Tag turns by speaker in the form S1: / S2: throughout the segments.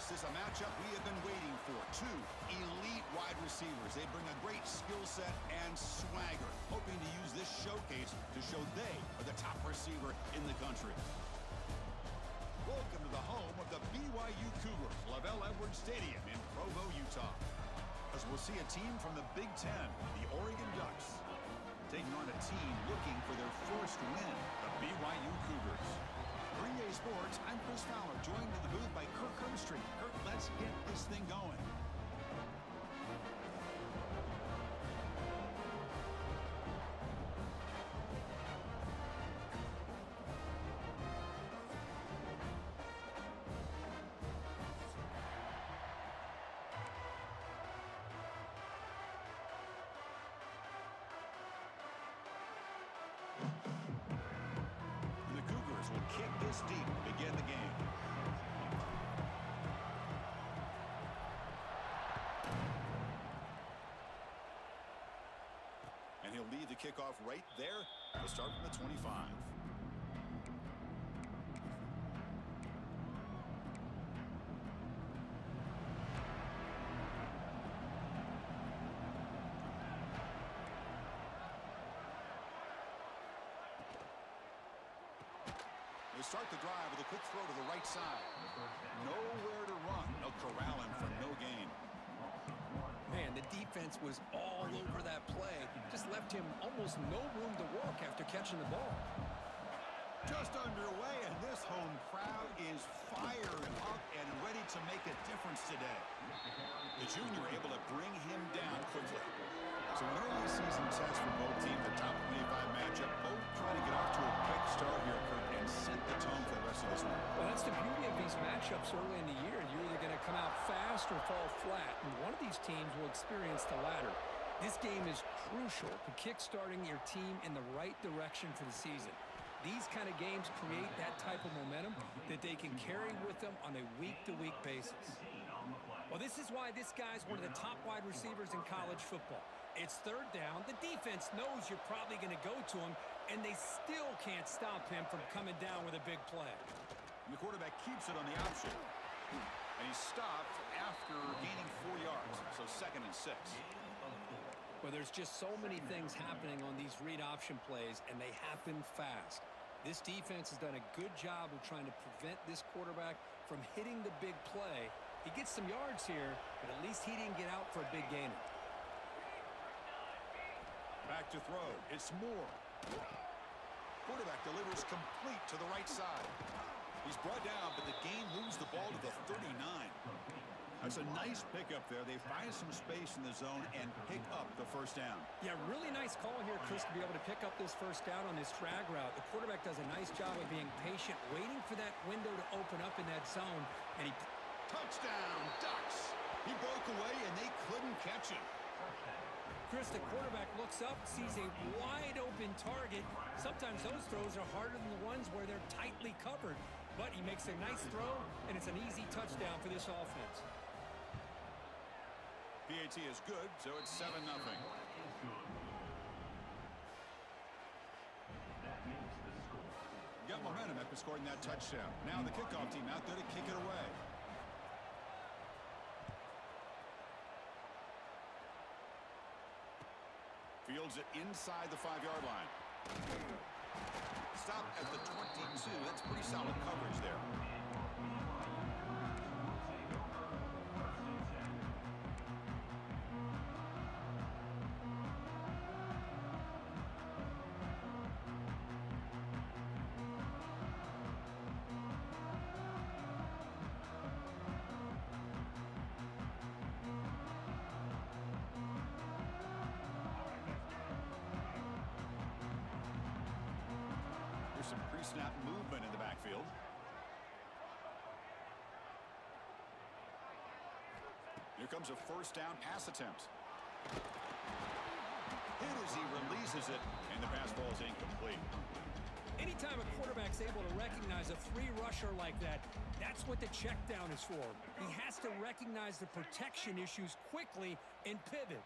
S1: This is a matchup we have been waiting for. Two elite wide receivers. They bring a great skill set and swagger, hoping to use this showcase to show they are the top receiver in the country. Welcome to the home of the BYU Cougars, Lavelle Edwards Stadium in Provo, Utah. As we'll see a team from the Big Ten, the Oregon Ducks, taking on a team looking for their first win, the BYU Cougars. For EA Sports, I'm Chris Fowler, joined in the booth by Kirk Herbstreit. Kirk, let's get this thing going. Will kick this deep to begin the game. And he'll lead the kickoff right there. He'll start from the 25. They start the drive with a quick throw to the right side. Nowhere to run. They'll corral him for no gain.
S2: Man, the defense was all over that play. Just left him almost no room to walk after catching the ball.
S1: Just underway, and this home crowd is fired up and ready to make a difference today. The junior able to bring him down quickly. So an early season test for both teams, the top 25 matchup, both trying to get off to a quick start here, Kirk, and set the tone for the rest of this one.
S2: Well, that's the beauty of these matchups early in the year. You're either going to come out fast or fall flat, and one of these teams will experience the latter. This game is crucial to kick-starting your team in the right direction for the season. These kind of games create that type of momentum that they can carry with them on a week-to-week basis. Well, this is why this guy's one of the top wide receivers in college football. It's third down. The defense knows you're probably going to go to him, and they still can't stop him from coming down with a big play.
S1: And the quarterback keeps it on the option. And he's stopped after gaining 4 yards, so 2nd and 6.
S2: Well, there's just so many things happening on these read option plays, and they happen fast. This defense has done a good job of trying to prevent this quarterback from hitting the big play. He gets some yards here, but at least he didn't get out for a big gainer.
S1: Back to throw. It's Moore. Quarterback delivers complete to the right side. He's brought down, but the game moves the ball to the 39. That's a nice pickup there. They find some space in the zone and pick up the first down.
S2: Yeah, really nice call here, Chris, to be able to pick up this first down on this drag route. The quarterback does a nice job of being patient, waiting for that window to open up in that zone. And he...
S1: Touchdown, Ducks! He broke away, and they couldn't catch him.
S2: Chris, the quarterback looks up, sees a wide-open target. Sometimes those throws are harder than the ones where they're tightly covered. But he makes a nice throw, and it's an easy touchdown for this offense.
S1: PAT is good, so it's 7-0. Got momentum after scoring that touchdown. Now the kickoff team out there to kick it away. Fields it inside the 5-yard line. Stop at the 22. That's pretty solid coverage there. Some pre-snap movement in the backfield. Here comes a first down pass attempt. Hit as he releases it, and the pass falls incomplete.
S2: Anytime a quarterback's able to recognize a free rusher like that, that's what the check down is for. He has to recognize the protection issues quickly and pivot.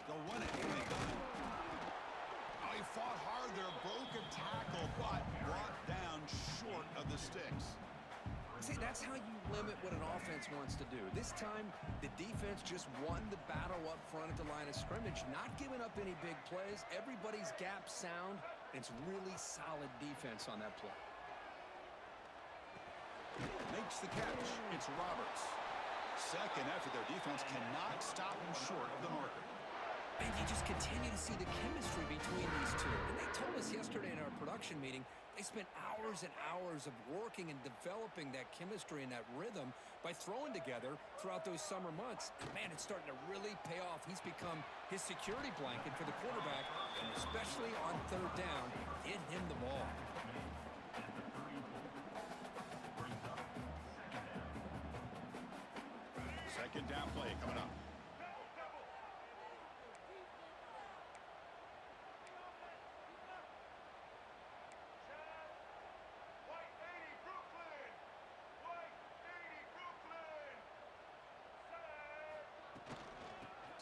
S2: They'll run it. Oh, he
S1: fought hard there, broke a tackle, but brought down short of the sticks.
S2: See, that's how you limit what an offense wants to do. This time, the defense just won the battle up front at the line of scrimmage, not giving up any big plays. Everybody's gap sound, and it's really solid defense on that play.
S1: Makes the catch. It's Roberts. Second effort, their defense cannot stop him short of the marker.
S2: And you just continue to see the chemistry between these two. And they told us yesterday in our production meeting, they spent hours and hours of working and developing that chemistry and that rhythm by throwing together throughout those summer months. And man, it's starting to really pay off. He's become his security blanket for the quarterback, and especially on third down, get him the ball.
S1: Second down play coming up.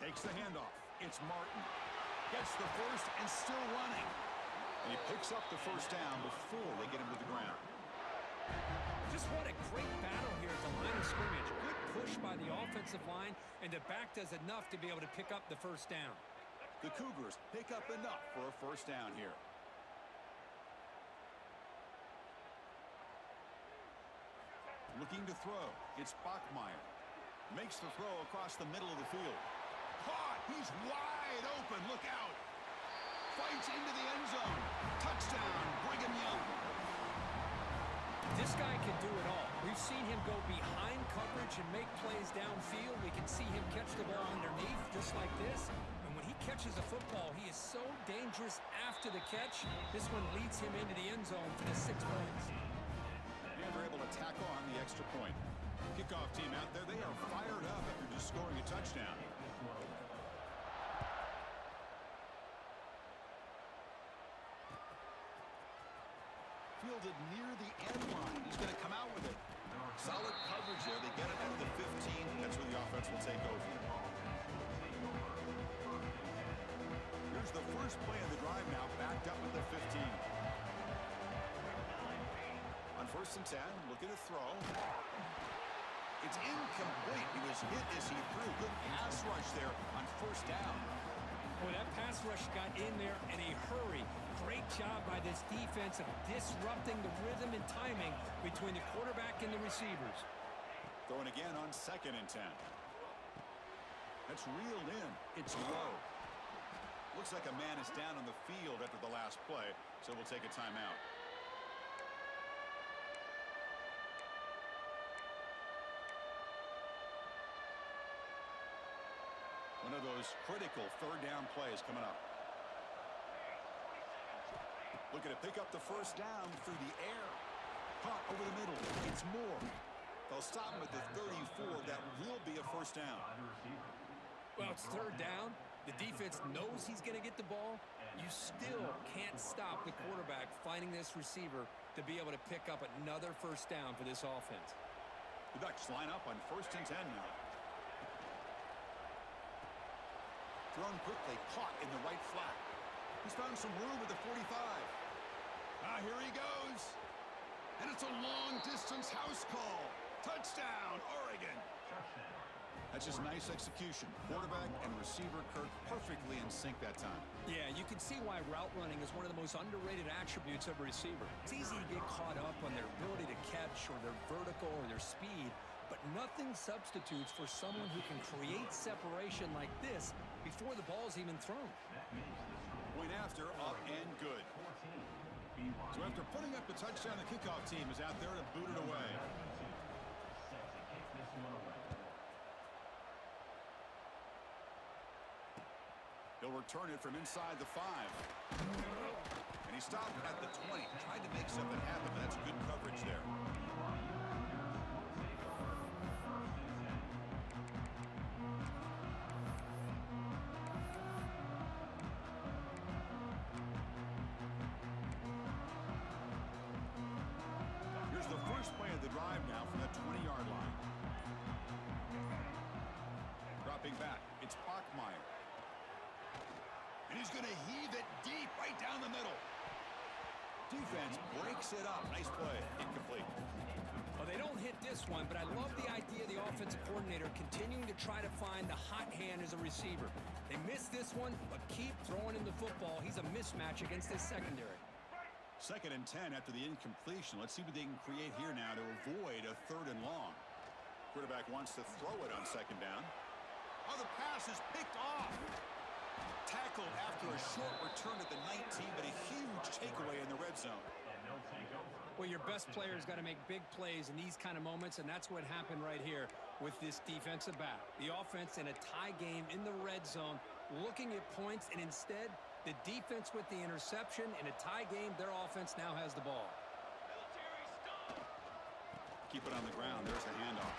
S1: Takes the handoff. It's Martin. Gets the first and still running. And he picks up the first down before they get him to the ground.
S2: Just what a great battle here at the line of scrimmage. Good push by the offensive line, and the back does enough to be able to pick up the first down.
S1: The Cougars pick up enough for a first down here. Looking to throw. It's Bachmeier. Makes the throw across the middle of the field. Caught. He's wide open. Look out. Fights into the end zone. Touchdown, Brigham Young.
S2: This guy can do it all. We've seen him go behind coverage and make plays downfield. We can see him catch the ball underneath just like this. And when he catches a football, he is so dangerous after the catch. This one leads him into the end zone for the 6 points.
S1: And they're able to tack on the extra point. Kickoff team out there, they are fired up after just scoring a touchdown. Fielded near the end line. He's going to come out with it. Solid coverage there. They get it at the 15. That's where the offense will take over. Here's the first play of the drive now, backed up at the 15. On 1st and 10, looking to throw. It's incomplete. He was hit as he threw. Good pass rush there on 1st down.
S2: Boy, that pass rush got in there in a hurry. Great job by this defense of disrupting the rhythm and timing between the quarterback and the receivers.
S1: Throwing again on 2nd and 10. That's reeled in. It's low. Looks like a man is down on the field after the last play, so we'll take a timeout. One of those critical 3rd down plays coming up. Looking to pick up the first down through the air. Caught over the middle. It's Moore. They'll stop him at the 34. That will be a first down.
S2: Well, it's 3rd down. The defense knows he's going to get the ball. You still can't stop the quarterback finding this receiver to be able to pick up another first down for this offense.
S1: The Ducks line up on 1st and 10 now. Thrown quickly, caught in the right flat. He's found some room at the 45. Here he goes. And it's a long-distance house call. Touchdown, Oregon. That's just nice execution. Quarterback and receiver Kirk perfectly in sync that time.
S2: Yeah, you can see why route running is one of the most underrated attributes of a receiver. It's easy to get caught up on their ability to catch or their vertical or their speed, but nothing substitutes for someone who can create separation like this before the ball's even thrown.
S1: Point after, up and good. So after putting up the touchdown, the kickoff team is out there to boot it away. He'll return it from inside the 5. And he stopped at the 20. Tried to make something happen, but that's good coverage there. Here's the first play of the drive now from the 20-yard line. Dropping back, it's Bachmeier. And He's going to heave it deep right down the middle. Defense breaks it up. Nice play. Incomplete.
S2: Well, they don't hit this one, but I love the idea of the offensive coordinator continuing to try to find the hot hand as a receiver. They missed this one, but keep throwing him the football. He's a mismatch against his secondary.
S1: 2nd and 10 after the incompletion. Let's see what they can create here now to avoid a 3rd and long. Quarterback wants to throw it on 2nd down. Oh, the pass is picked off. Tackled after a short return at the 19, but a huge takeaway in the red zone.
S2: Well, your best player's got to make big plays in these kind of moments, and that's what happened right here with this defensive back. The offense in a tie game in the red zone, looking at points, and instead, the defense with the interception. In a tie game, their offense now has the ball.
S1: Keep it on the ground. There's the handoff.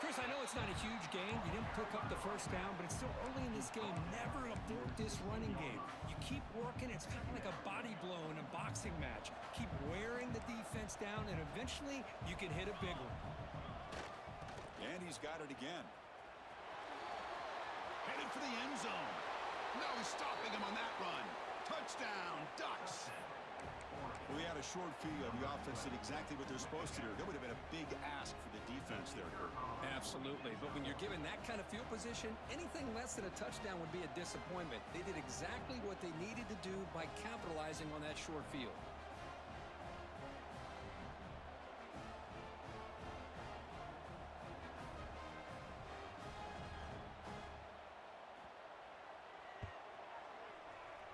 S2: Chris, I know it's not a huge gain. You didn't pick up the 1st down, but it's still early in this game. Never abort this running game. You keep working. It's kind of like a body blow in a boxing match. Keep wearing the defense down, and eventually you can hit a big one.
S1: And he's got it again. Headed for the end zone. No stopping him on that run. Touchdown, Ducks. Well, he had a short field. The offense did exactly what they're supposed to do. That would have been a big ask for the defense there, Kurt.
S2: Absolutely. But when you're given that kind of field position, anything less than a touchdown would be a disappointment. They did exactly what they needed to do by capitalizing on that short field.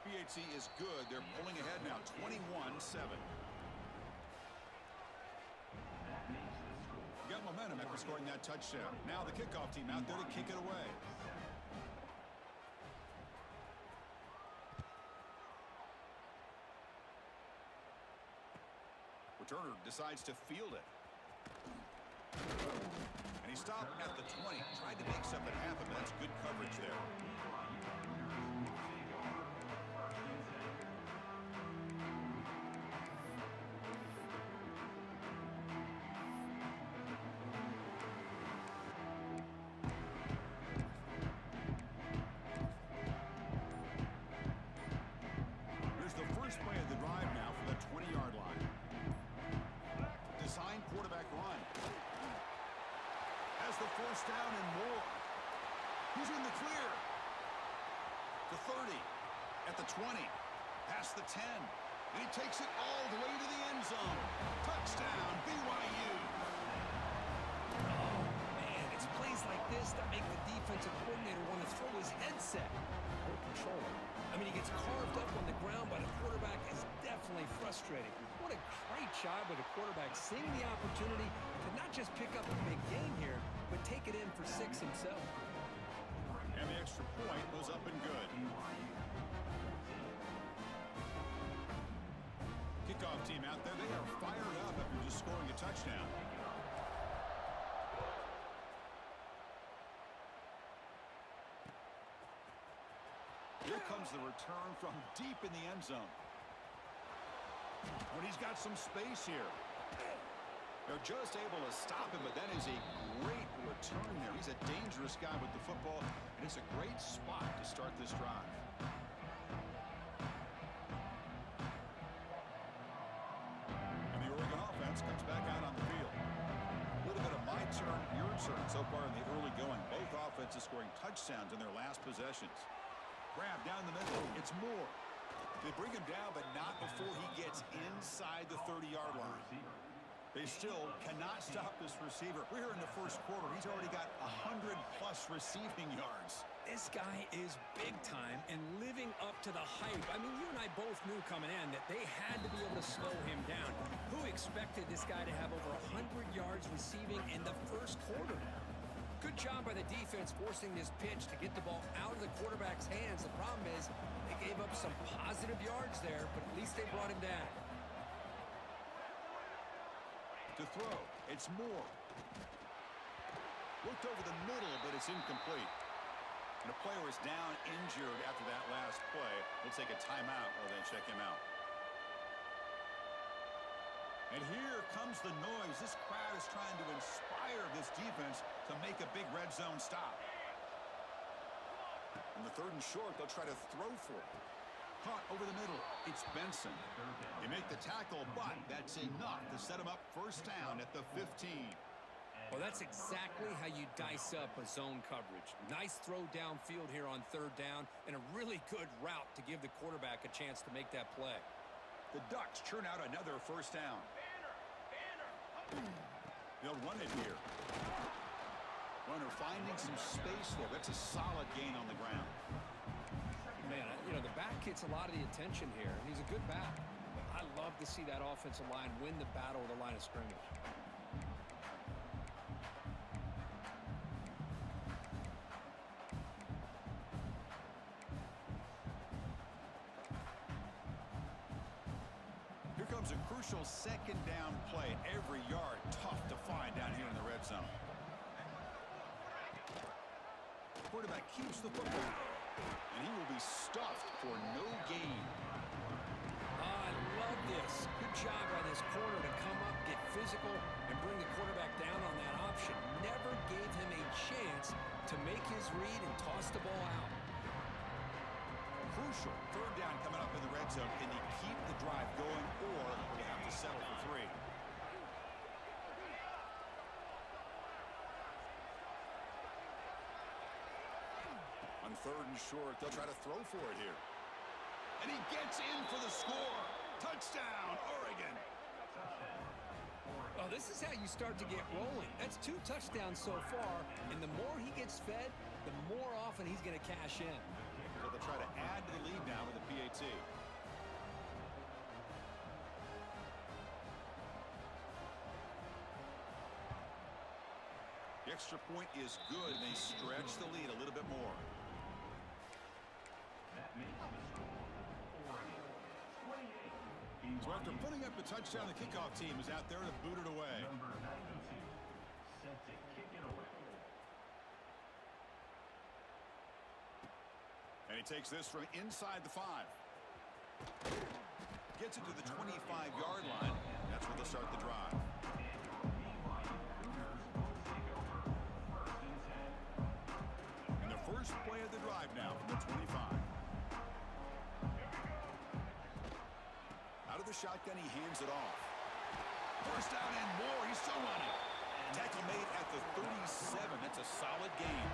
S1: PHC is good. They're pulling ahead now, 21-7. Got momentum after scoring that touchdown. Now the kickoff team out there to kick it away. Returner decides to field it. And he stopped at the 20. Tried to make something happen, but that's good coverage there. Down and more. He's in the clear. The 30, at the 20, past the 10, and he takes it all the way to the end zone. Touchdown, BYU.
S2: Oh, man, it's plays like this that make the defensive coordinator want to throw his headset or control it. I mean, he gets carved up on the ground by the quarterback is definitely frustrating. What a great job by the quarterback seeing the opportunity to not just pick up a big gain here, but take it in for 6 himself.
S1: And the extra point was up and good. Kickoff team out there, they are fired up after just scoring a touchdown. Here comes the return from deep in the end zone. When he's got some space here. They're just able to stop him, but that is a great return there. He's a dangerous guy with the football, and it's a great spot to start this drive. And the Oregon offense comes back out on the field. A little bit of my turn, your turn so far in the early going. Both offenses scoring touchdowns in their last possessions. Grab down the middle. It's Moore. They bring him down, but not before he gets inside the 30-yard line. They still cannot stop this receiver. We're here in the first quarter. He's already got 100-plus receiving yards.
S2: This guy is big time and living up to the hype. I mean, you and I both knew coming in that they had to be able to slow him down. Who expected this guy to have over 100 yards receiving in the first quarter? Good job by the defense forcing this pitch to get the ball out of the quarterback's hands. The problem is they gave up some positive yards there, but at least they brought him down.
S1: To throw, it's Moore. Looked over the middle, but it's incomplete. And a player is down injured after that last play. We'll take a timeout or then check him out. And here comes the noise. This crowd is trying to inspire this defense to make a big red zone stop. On the 3rd and short, they'll try to throw for it. Caught over the middle. It's Benson. They make the tackle, but that's enough to set him up first down at the 15.
S2: Well, that's exactly how you dice up a zone coverage. Nice throw downfield here on 3rd down, and a really good route to give the quarterback a chance to make that play.
S1: The Ducks churn out another first down. They'll run it here. Runner finding some space there. That's a solid gain on the ground.
S2: Man, you know, the back gets a lot of the attention here, and he's a good back. I love to see that offensive line win the battle of the line of scrimmage.
S1: Here comes a crucial 2nd down play. Every yard tough to find down here in the red zone. Quarterback keeps the football, and he will be stuffed for no gain.
S2: I love this. Good job by this corner to come up, get physical, and bring the quarterback down on that option. Never gave him a chance to make his read and toss the ball out.
S1: Crucial 3rd down coming up in the red zone. Can he keep the drive going, or will he have to settle for 3? On 3rd and short, they'll try to throw for it here. And he gets in for the score. Touchdown, Oregon.
S2: Well, this is how you start to get rolling. That's 2 touchdowns so far, and the more he gets fed, the more often he's going to cash in.
S1: So they'll try to add to the lead now with a PAT. The extra point is good, and they stretch the lead a little bit more. So after putting up the touchdown, the kickoff team is out there to boot it away.
S3: Number 92, set to kick it away.
S1: And he takes this from inside the 5. Gets it to the 25-yard line. That's where they'll start the drive. And the first play of the drive now from the 25. Out of the shotgun, he hands it off. First down and more. He's still running. Tackle made at the 37. That's a solid gain.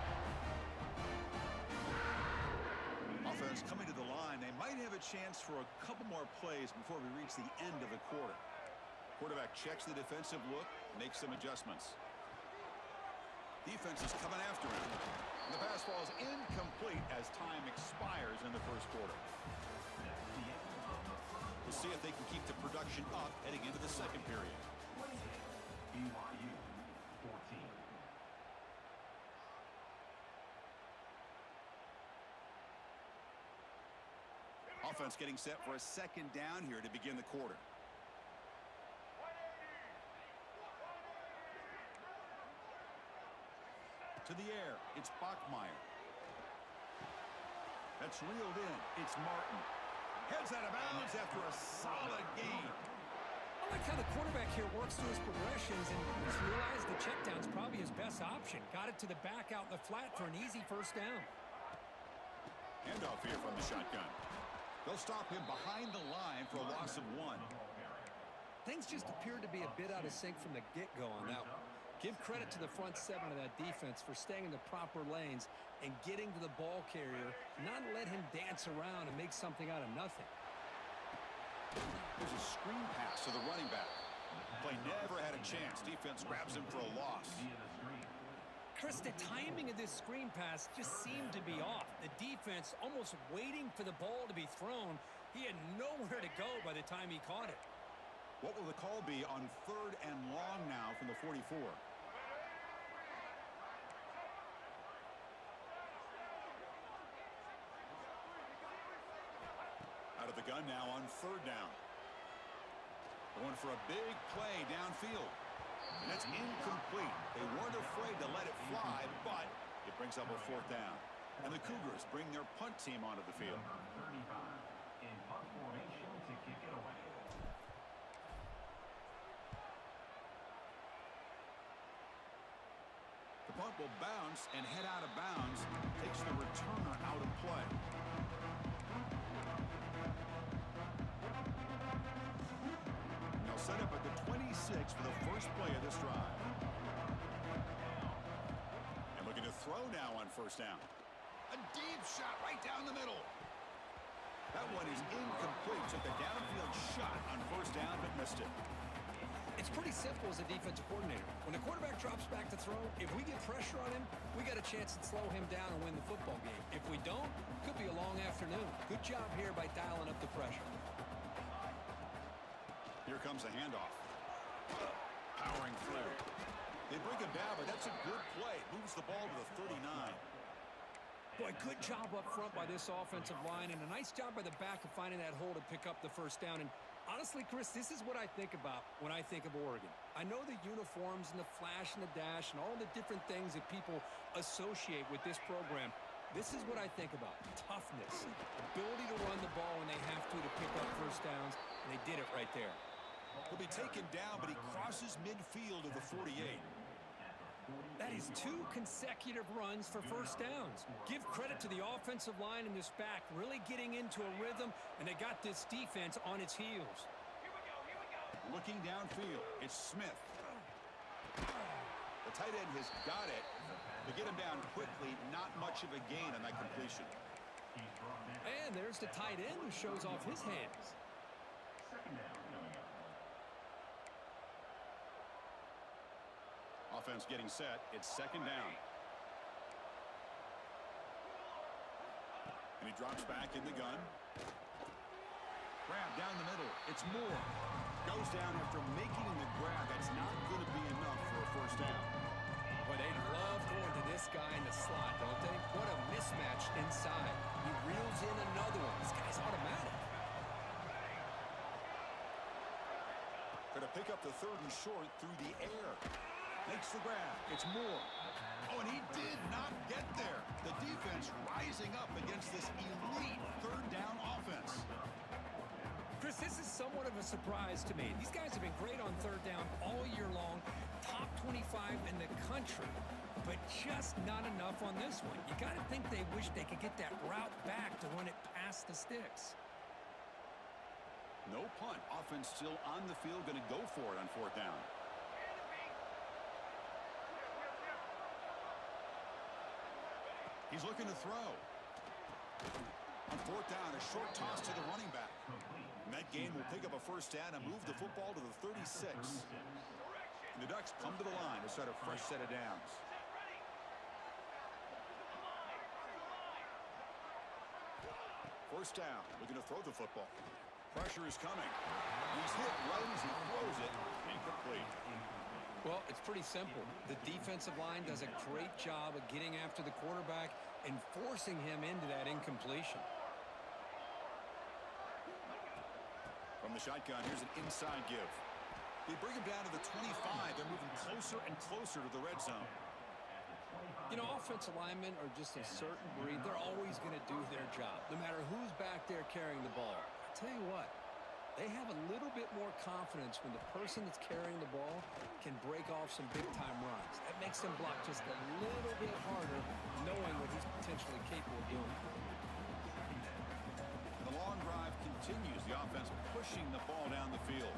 S1: Offense coming to the line. They might have a chance for a couple more plays before we reach the end of the quarter. Quarterback checks the defensive look, makes some adjustments. Defense is coming after him. And the pass falls incomplete as time expires in the first quarter. We'll see if they can keep the production up heading into the second period.
S3: BYU 14.
S1: Offense getting set for a 2nd down here to begin the quarter. To the air, it's Bachmeier. That's reeled in. It's Martin. Heads out of bounds after a solid gain.
S2: I like how the quarterback here works through his progressions and just realized the check down's probably his best option. Got it to the back out in the flat for an easy first down.
S1: Handoff here from the shotgun. They'll stop him behind the line for a loss of 1.
S2: Things just appeared to be a bit out of sync from the get-go on that one. Give credit to the front 7 of that defense for staying in the proper lanes and getting to the ball carrier, not let him dance around and make something out of nothing.
S1: There's a screen pass to the running back. Play never had a chance. Defense grabs him for a loss.
S2: Chris, the timing of this screen pass just seemed to be off. The defense almost waiting for the ball to be thrown. He had nowhere to go by the time he caught it.
S1: What will the call be on 3rd and long now from the 44? Out of the gun now on 3rd down. Going for a big play downfield. And that's incomplete. They weren't afraid to let it fly, but it brings up a 4th down. And the Cougars bring their punt team onto the field.
S3: Number 35 in punt formation to kick it away.
S1: The punt punt will bounce and head out of bounds. Takes the returner out of play. They'll set up at the 26 for the first play of this drive. And looking to throw now on first down. A deep shot right down the middle. That one is incomplete. Took a downfield shot on first down, but missed it.
S2: It's pretty simple as a defensive coordinator. When the quarterback drops back to throw, if we get pressure on him, we got a chance to slow him down and win the football game. If we don't, could be a long afternoon. Good job here by dialing up the pressure.
S1: Here comes a handoff. Powering through. They bring him down, but that's a good play. Moves the ball to the 39.
S2: Boy, good job up front by this offensive line, and a nice job by the back of finding that hole to pick up the first down. And honestly, Chris, this is what I think about when I think of Oregon. I know the uniforms and the flash and the dash and all the different things that people associate with this program. This is what I think about. Toughness, ability to run the ball when they have to pick up first downs, and they did it right there.
S1: He'll be taken down, but he crosses midfield of the 48.
S2: That is 2 consecutive runs for first downs. Give credit to the offensive line and this back really getting into a rhythm, and they got this defense on its heels.
S1: Looking downfield, it's Smith. The tight end has got it. To get him down quickly, not much of a gain on that completion.
S2: And there's the tight end who shows off his hands.
S1: Offense getting set. It's second down. And he drops back in the gun. Grab down the middle. It's Moore. Goes down after making the grab. That's not going to be enough for a first down.
S2: But they love going to this guy in the slot, don't they? What a mismatch inside. He reels in another one. This guy's automatic.
S1: Going to pick up the third and short through the air. Makes the grab. It's Moore. Oh, and he did not get there. The defense rising up against this elite third down offense.
S2: Chris, this is somewhat of a surprise to me. These guys have been great on third down all year long. Top 25 in the country, but just not enough on this one. You got to think they wish they could get that route back to run it past the sticks.
S1: No punt. Offense still on the field, going to go for it on fourth down. He's looking to throw. On fourth down, a short toss to the running back. And that gain will pick up a first down and move the football to the 36. And the Ducks come to the line to start a fresh set of downs. First down, looking to throw the football. Pressure is coming. He's hit right as he throws it. Incomplete.
S2: Well, it's pretty simple. The defensive line does a great job of getting after the quarterback and forcing him into that incompletion.
S1: From the shotgun, here's an inside give. They bring him down to the 25. They're moving closer and closer to the red zone.
S2: You know, offensive linemen are just a certain breed. They're always going to do their job, no matter who's back there carrying the ball. I tell you what, they have a little bit more confidence when the person that's carrying the ball can break off some big-time runs. That makes them block just a little bit harder, knowing what he's potentially capable of doing.
S1: The long drive continues. The offense pushing the ball down the field.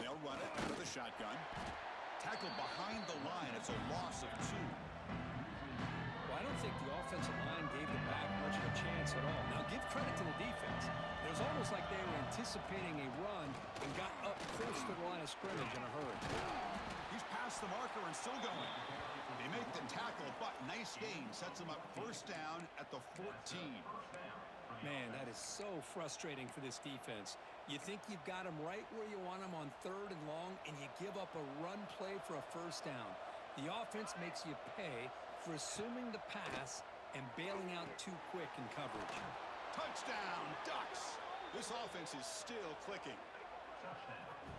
S1: They'll run it out of the shotgun. Tackled behind the line. It's a loss of 2.
S2: Well, I don't think the offensive line gave the back much of a chance at all. Now, give credit to the defense. It was almost like they were anticipating a run and got up close to the line of scrimmage in a hurry.
S1: He's past the marker and still going. They make the tackle, but nice gain. Sets him up first down at the 14.
S2: Man, that is so frustrating for this defense. You think you've got them right where you want them on third and long, and you give up a run play for a first down. The offense makes you pay for assuming the pass and bailing out too quick in coverage.
S1: Touchdown, Ducks! This offense is still clicking.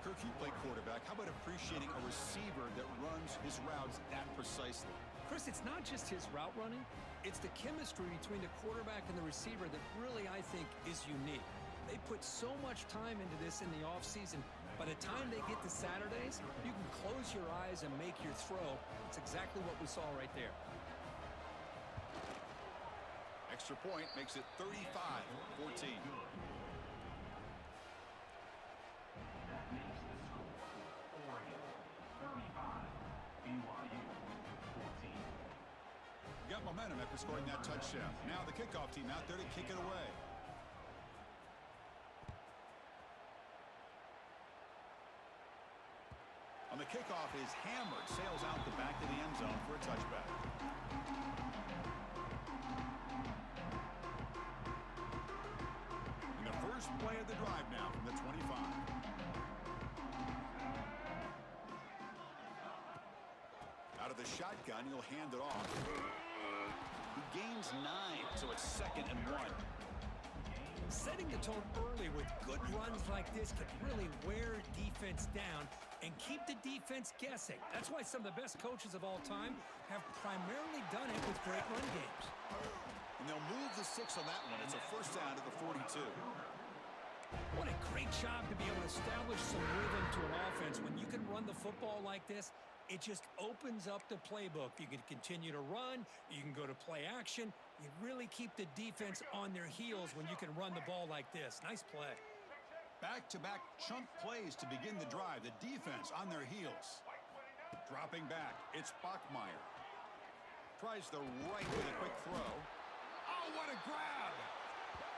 S1: Kirk, you play quarterback. How about appreciating a receiver that runs his routes that precisely?
S2: Chris, it's not just his route running. It's the chemistry between the quarterback and the receiver that really, I think, is unique. They put so much time into this in the offseason, By the time they get to Saturdays, you can close your eyes and make your throw. It's exactly what we saw right there.
S1: Extra point makes it 35-14.
S3: That makes the score Oregon 35, BYU 14.
S1: Got momentum after scoring that touchdown. Now the kickoff team out there to kick it away. On the kickoff is hammered, sails out the back of the end zone for a touchback. And the first play of the drive now from the 25. Out of the shotgun, he'll hand it off. He gains 9, so it's 2nd and 1.
S2: Setting the tone early with good runs like this can really wear defense down and keep the defense guessing. That's why some of the best coaches of all time have primarily done it with great run games.
S1: And they'll move the 6 on that one. It's a first down to the 42.
S2: What a great job to be able to establish some rhythm to an offense. When you can run the football like this, it just opens up the playbook. You can continue to run. You can go to play action. You really keep the defense on their heels when you can run the ball like this. Nice play.
S1: Back-to-back chunk plays to begin the drive. The defense on their heels. Dropping back, it's Bachmeier. Tries the right with a quick throw. Oh, what a grab!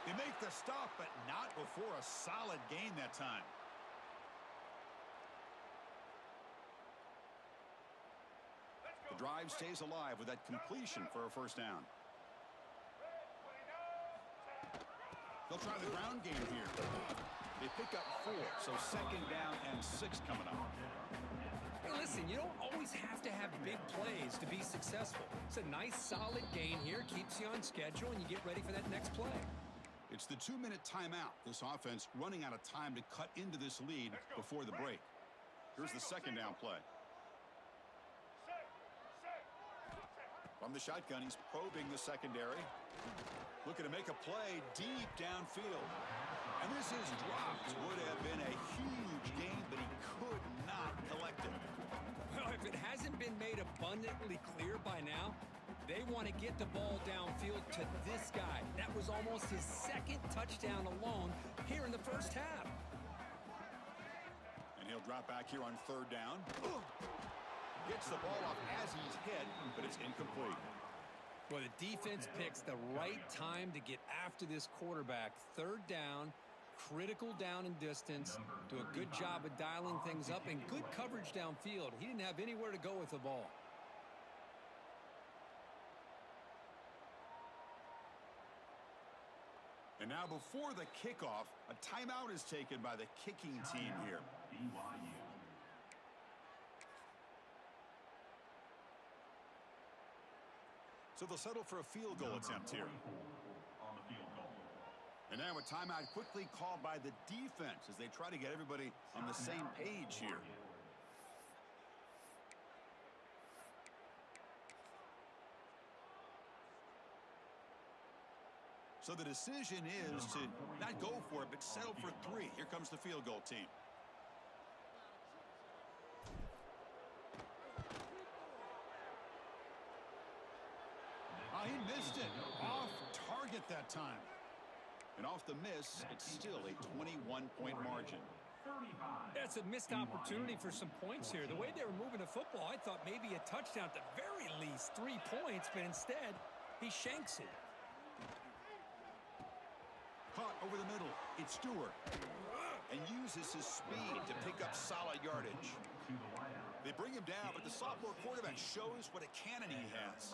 S1: They make the stop, but not before a solid gain that time. The drive stays alive with that completion for a first down. They'll try the ground game here. They pick up 4, so 2nd down and 6 coming up.
S2: Hey, listen, you don't always have to have big plays to be successful. It's a nice, solid gain here, keeps you on schedule, and you get ready for that next play.
S1: It's the 2-minute timeout. This offense running out of time to cut into this lead before the break. Here's the 2nd down play. From the shotgun, he's probing the secondary. Looking to make a play deep downfield. And this is dropped. Would have been a huge gain, but he could not collect it.
S2: Well, if it hasn't been made abundantly clear by now, they want to get the ball downfield to this guy. That was almost his 2nd touchdown alone here in the first half.
S1: And he'll drop back here on 3rd down. Gets the ball off as he's hit, but it's incomplete.
S2: Well, the defense picks the right time to get after this quarterback. 3rd down, critical down and distance. Do a good job of dialing things up and good coverage downfield. He didn't have anywhere to go with the ball.
S1: And now before the kickoff, a timeout is taken by the kicking team here.
S3: BYU.
S1: So they'll settle for a field goal attempt here.
S3: On the field goal.
S1: And now a timeout quickly called by the defense as they try to get everybody on the same page here. So the decision is to not go for it, but settle for 3. Here comes the field goal team. He missed it. Off target that time. And off the miss, it's still a 21-point margin.
S2: That's a missed opportunity for some points here. The way they were moving the football, I thought maybe a touchdown at the very least, 3 points, but instead, he shanks it.
S1: Caught over the middle. It's Stewart. And uses his speed to pick up solid yardage. They bring him down, but the sophomore quarterback shows what a cannon he has.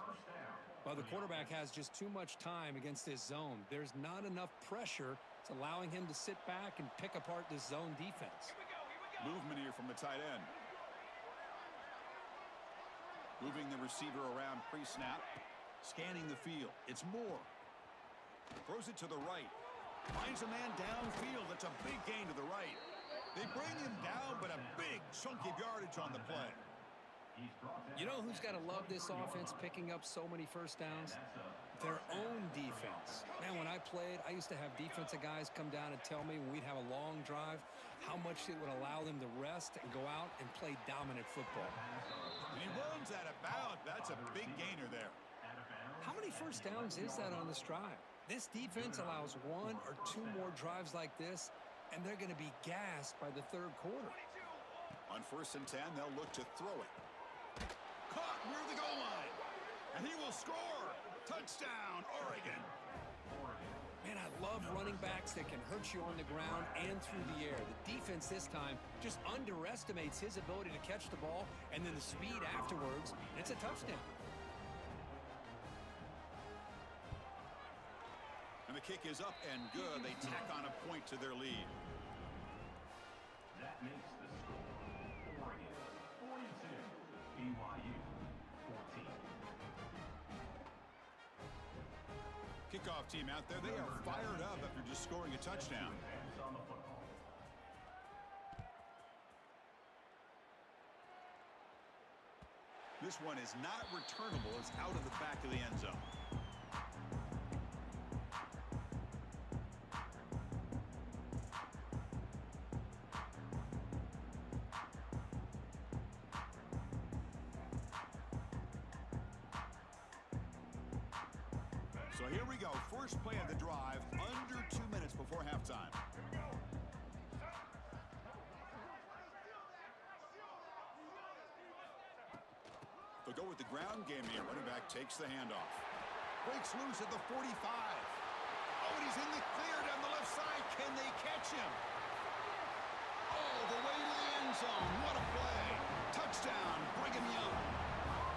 S2: Well, the quarterback has just too much time against this zone. There's not enough pressure. It's allowing him to sit back and pick apart this zone defense.
S1: Movement here from the tight end. Moving the receiver around pre-snap. Scanning the field. It's Moore. Throws it to the right. Finds a man downfield. That's a big gain to the right. They bring him down, but a big chunk of yardage on the play.
S2: You know who's got to love this offense picking up so many first downs? Their own defense. Man, when I played, I used to have defensive guys come down and tell me when we'd have a long drive how much it would allow them to rest and go out and play dominant football.
S1: And he runs out of bounds. That's a big gainer there.
S2: How many first downs is that on this drive? This defense allows 1 or 2 more drives like this, and they're going to be gassed by the third quarter.
S1: On 1st and 10, they'll look to throw it. Caught near the goal line. And he will score. Touchdown, Oregon.
S2: Man, I love running backs that can hurt you on the ground and through the air. The defense this time just underestimates his ability to catch the ball, and then the speed afterwards, and it's a touchdown.
S1: And the kick is up and good. They tack on a point to their lead.
S3: That makes the score Oregon 42, BYU 14.
S1: Kickoff team out there. They are fired up after just scoring a touchdown.
S3: On the football.
S1: This one is not returnable. It's out of the back of the end zone. So here we go. First play of the drive, under 2 minutes before halftime. They'll go with the ground game here. Running back takes the handoff. Breaks loose at the 45. Oh, and he's in the clear down the left side. Can they catch him? Oh, the way to the end zone. What a play. Touchdown, Brigham Young.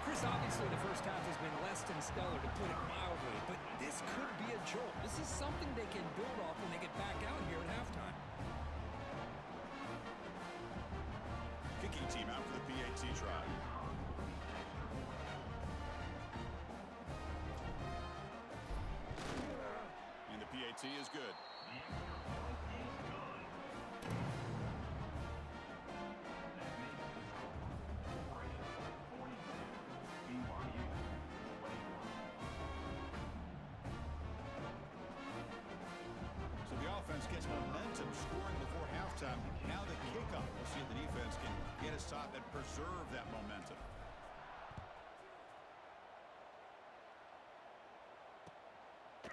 S2: Chris, obviously the first half has been less than stellar, to put it mildly, but this could be a jolt. This is something they can build off when they get back out here at halftime.
S1: Kicking team out for the PAT try. And the PAT is good. Gets momentum scoring before halftime. Now the kickoff. We'll see if the defense can get a stop and preserve that momentum.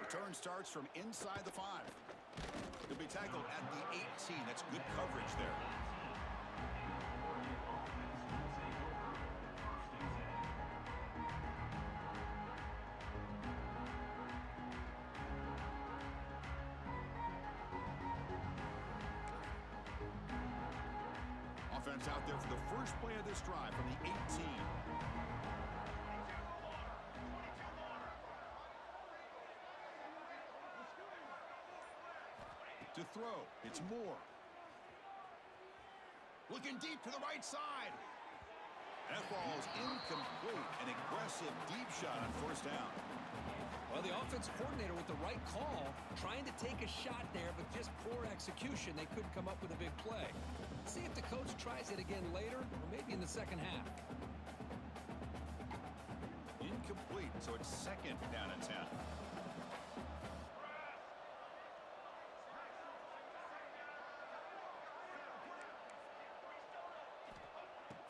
S1: Return starts from inside the 5. He'll be tackled at the 18. That's good coverage there. Offense out there for the first play of this drive from the 18. To throw, it's Moore. Looking deep to the right side. That ball is incomplete. An aggressive deep shot on 1st down.
S2: Well, the offense coordinator with the right call, trying to take a shot there, but just poor execution. They couldn't come up with a big play. See if the coach tries it again later, or maybe in the second half.
S1: Incomplete, so it's 2nd down and 10.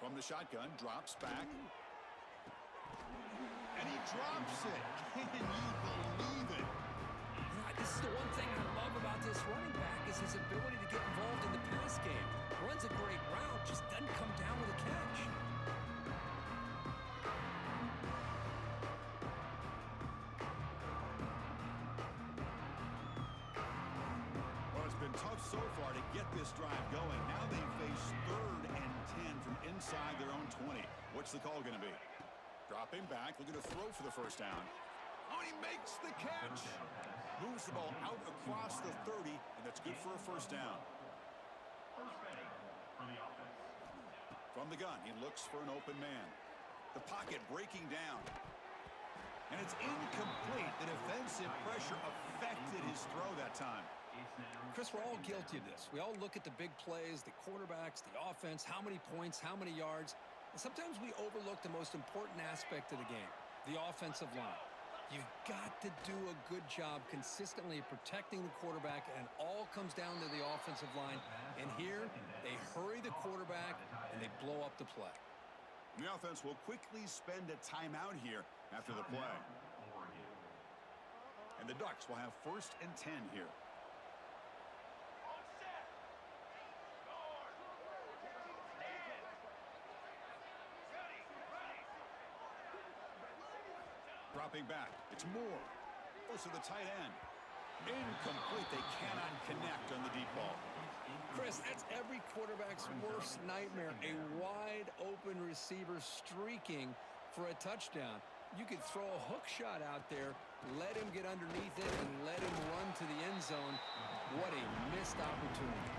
S1: From the shotgun, drops back. And he drops it. Can you believe it?
S2: This is the one thing I love about this running back is his ability to get involved in the pass game. Runs a great route, just doesn't come down with a catch.
S1: Well, it's been tough so far to get this drive going. Now they face 3rd and 10 from inside their own 20. What's the call going to be? Dropping back, looking to throw for the 1st down. Oh, and he makes the catch. Moves the ball out across the 30, and that's good for a 1st down. From the gun, he looks for an open man. The pocket breaking down. And it's incomplete. The defensive pressure affected his throw that time.
S2: Chris, we're all guilty of this. We all look at the big plays, the quarterbacks, the offense, how many points, how many yards. And sometimes we overlook the most important aspect of the game, the offensive line. You've got to do a good job consistently protecting the quarterback, and all comes down to the offensive line. And here, they hurry the quarterback, and they blow up the play.
S1: The offense will quickly spend a timeout here after the play. And the Ducks will have 1st and 10 here. Dropping back. It's Moore. Goes to the tight end. Incomplete. They cannot connect on the deep ball.
S2: Chris, that's every quarterback's worst nightmare. A wide open receiver streaking for a touchdown. You could throw a hook shot out there, let him get underneath it, and let him run to the end zone. What a missed opportunity.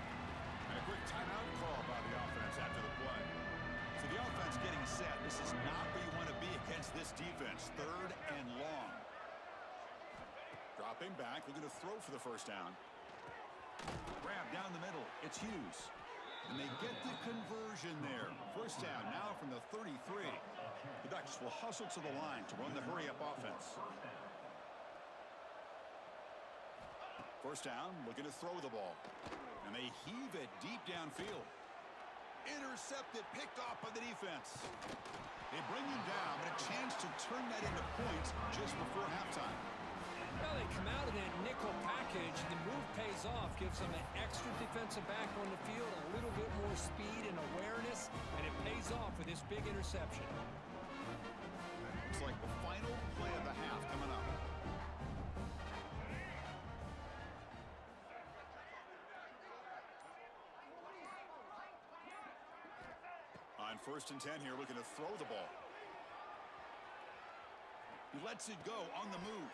S1: And a quick timeout call by the offense after the play. So the offense getting set. This is not where you want to be against this defense. 3rd and long. Dropping back, looking to throw for the 1st down. Grab down the middle. It's Hughes. And they get the conversion there. 1st down now from the 33. The Ducks will hustle to the line to run the hurry-up offense. 1st down, looking to throw the ball. And they heave it deep downfield. Intercepted, picked off by the defense. They bring him down, but a chance to turn that into points just before halftime.
S2: Well, they come out of that nickel package. The move pays off, gives them an extra defensive back on the field, a little bit more speed and awareness, and it pays off with this big interception.
S1: Looks like the final play of the half coming up. On 1st and 10 here, looking to throw the ball. He lets it go on the move.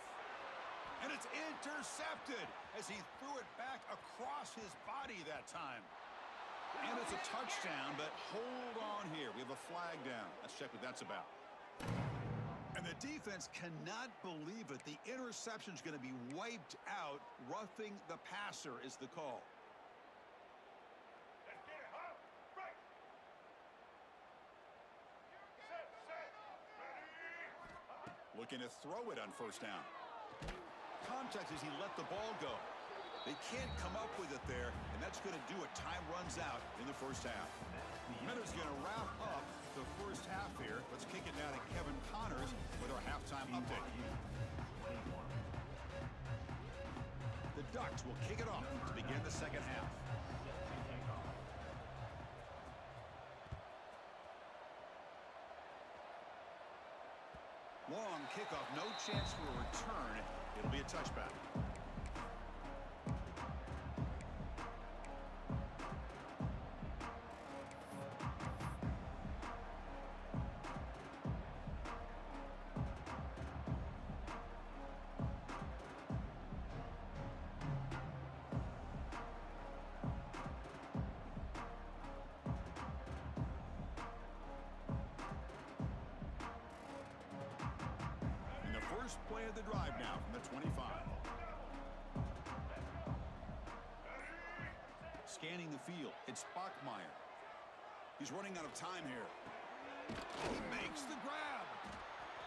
S1: And it's intercepted as he threw it back across his body that time. And it's a touchdown, but hold on here. We have a flag down. Let's check what that's about. And the defense cannot believe it. The interception's going to be wiped out. Roughing the passer is the call. Looking to throw it on 1st down. Contact as he let the ball go. They can't come up with it there, and that's going to do it. Time runs out in the 1st half. Minutes going to wrap up the 1st half here. Let's kick it now to Kevin Connors with our halftime update. The Ducks will kick it off to begin the 2nd half. Long kickoff, no chance for a return. It'll be a touchback. First play of the drive now from the 25. Scanning the field, it's Bachmeier. He's running out of time here. He makes the grab.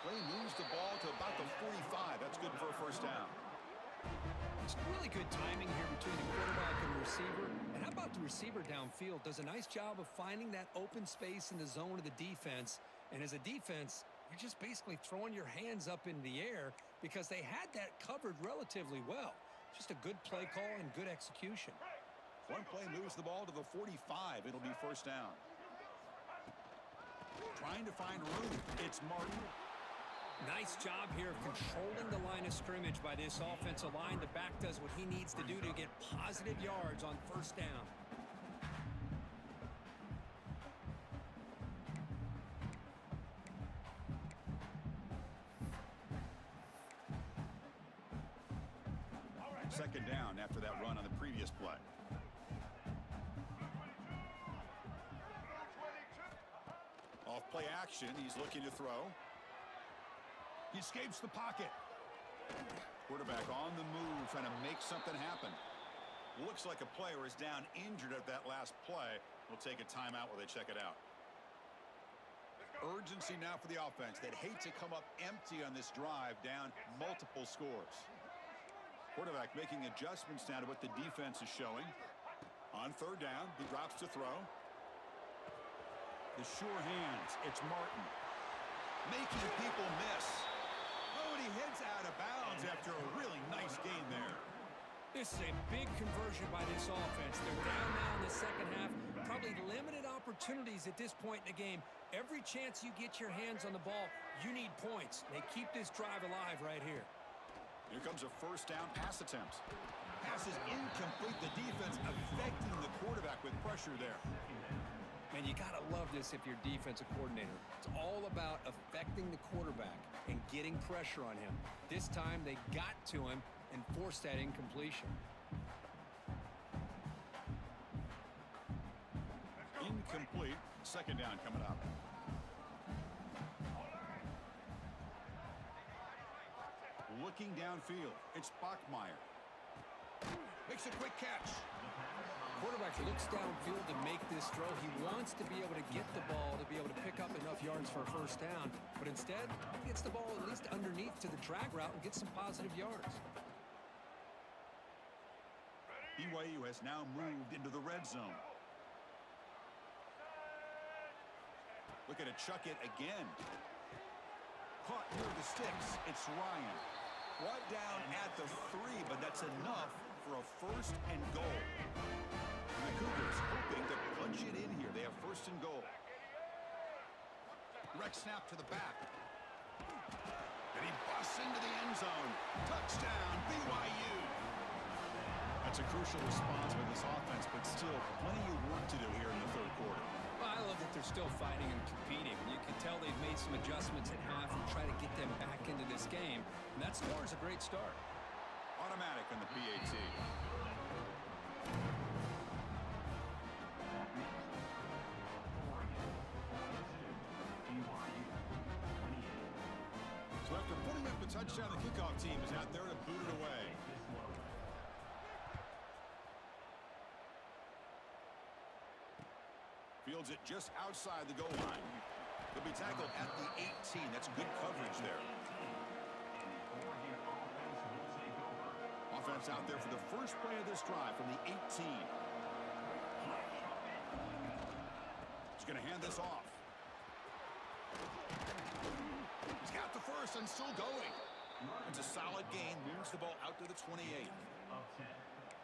S1: Play moves the ball to about the 45. That's good for a 1st down.
S2: It's really good timing here between the quarterback and the receiver. And how about the receiver downfield? Does a nice job of finding that open space in the zone of the defense. And as a defense, you're just basically throwing your hands up in the air because they had that covered relatively well. Just a good play call and good execution.
S1: One play moves the ball to the 45. It'll be 1st down. Trying to find room. It's Martin.
S2: Nice job here of controlling the line of scrimmage by this offensive line. The back does what he needs to do to get positive yards on 1st down.
S1: Second down after that run on the previous play. Off play action, he's looking to throw. He escapes the pocket. Quarterback on the move, trying to make something happen. Looks like a player is down injured at that last play. We'll take a timeout while they check it out. Urgency now for the offense. They'd hate to come up empty on this drive, down multiple scores. Quarterback making adjustments now to what the defense is showing. On third down, he drops to throw. The sure hands, it's Martin. Making people miss. Oh, and he heads out of bounds after a really nice gain there.
S2: This is a big conversion by this offense. They're down now in the second half. Probably limited opportunities at this point in the game. Every chance you get your hands on the ball, you need points. They keep this drive alive right here.
S1: Here comes a first down pass attempt. Pass is incomplete. The defense affecting the quarterback with pressure there.
S2: Man, you got to love this if you're defensive coordinator. It's all about affecting the quarterback and getting pressure on him. This time they got to him and forced that incompletion.
S1: Incomplete. Second down coming up. Looking downfield, it's Bachmeier. Makes a quick catch.
S2: Quarterback looks downfield to make this throw. He wants to be able to get the ball to be able to pick up enough yards for a first down. But instead, he gets the ball at least underneath to the drag route and gets some positive yards.
S1: BYU has now moved into the red zone. Look at it, chuck it again. Caught near the sticks. It's Ryan. Brought down at the 3, but that's enough for a first and goal. And the Cougars hoping to punch it in here. They have first and goal. Direct snap to the back. And he busts into the end zone. Touchdown, BYU. That's a crucial response by this offense, but still plenty of work to do here in the third quarter.
S2: Well, I love that they're still fighting and competing. You can tell they've made some adjustments at half and try to get them back into this game. And that score is a great start.
S1: Automatic on the PAT. So after putting up the touchdown, the kickoff team is out there to boot it away. Fields it just outside the goal line. He'll be tackled at the 18. That's good coverage there. Offense out there for the first play of this drive from the 18. He's going to hand this off. He's got the first and still going. It's a solid gain. Moves the ball out to the 28.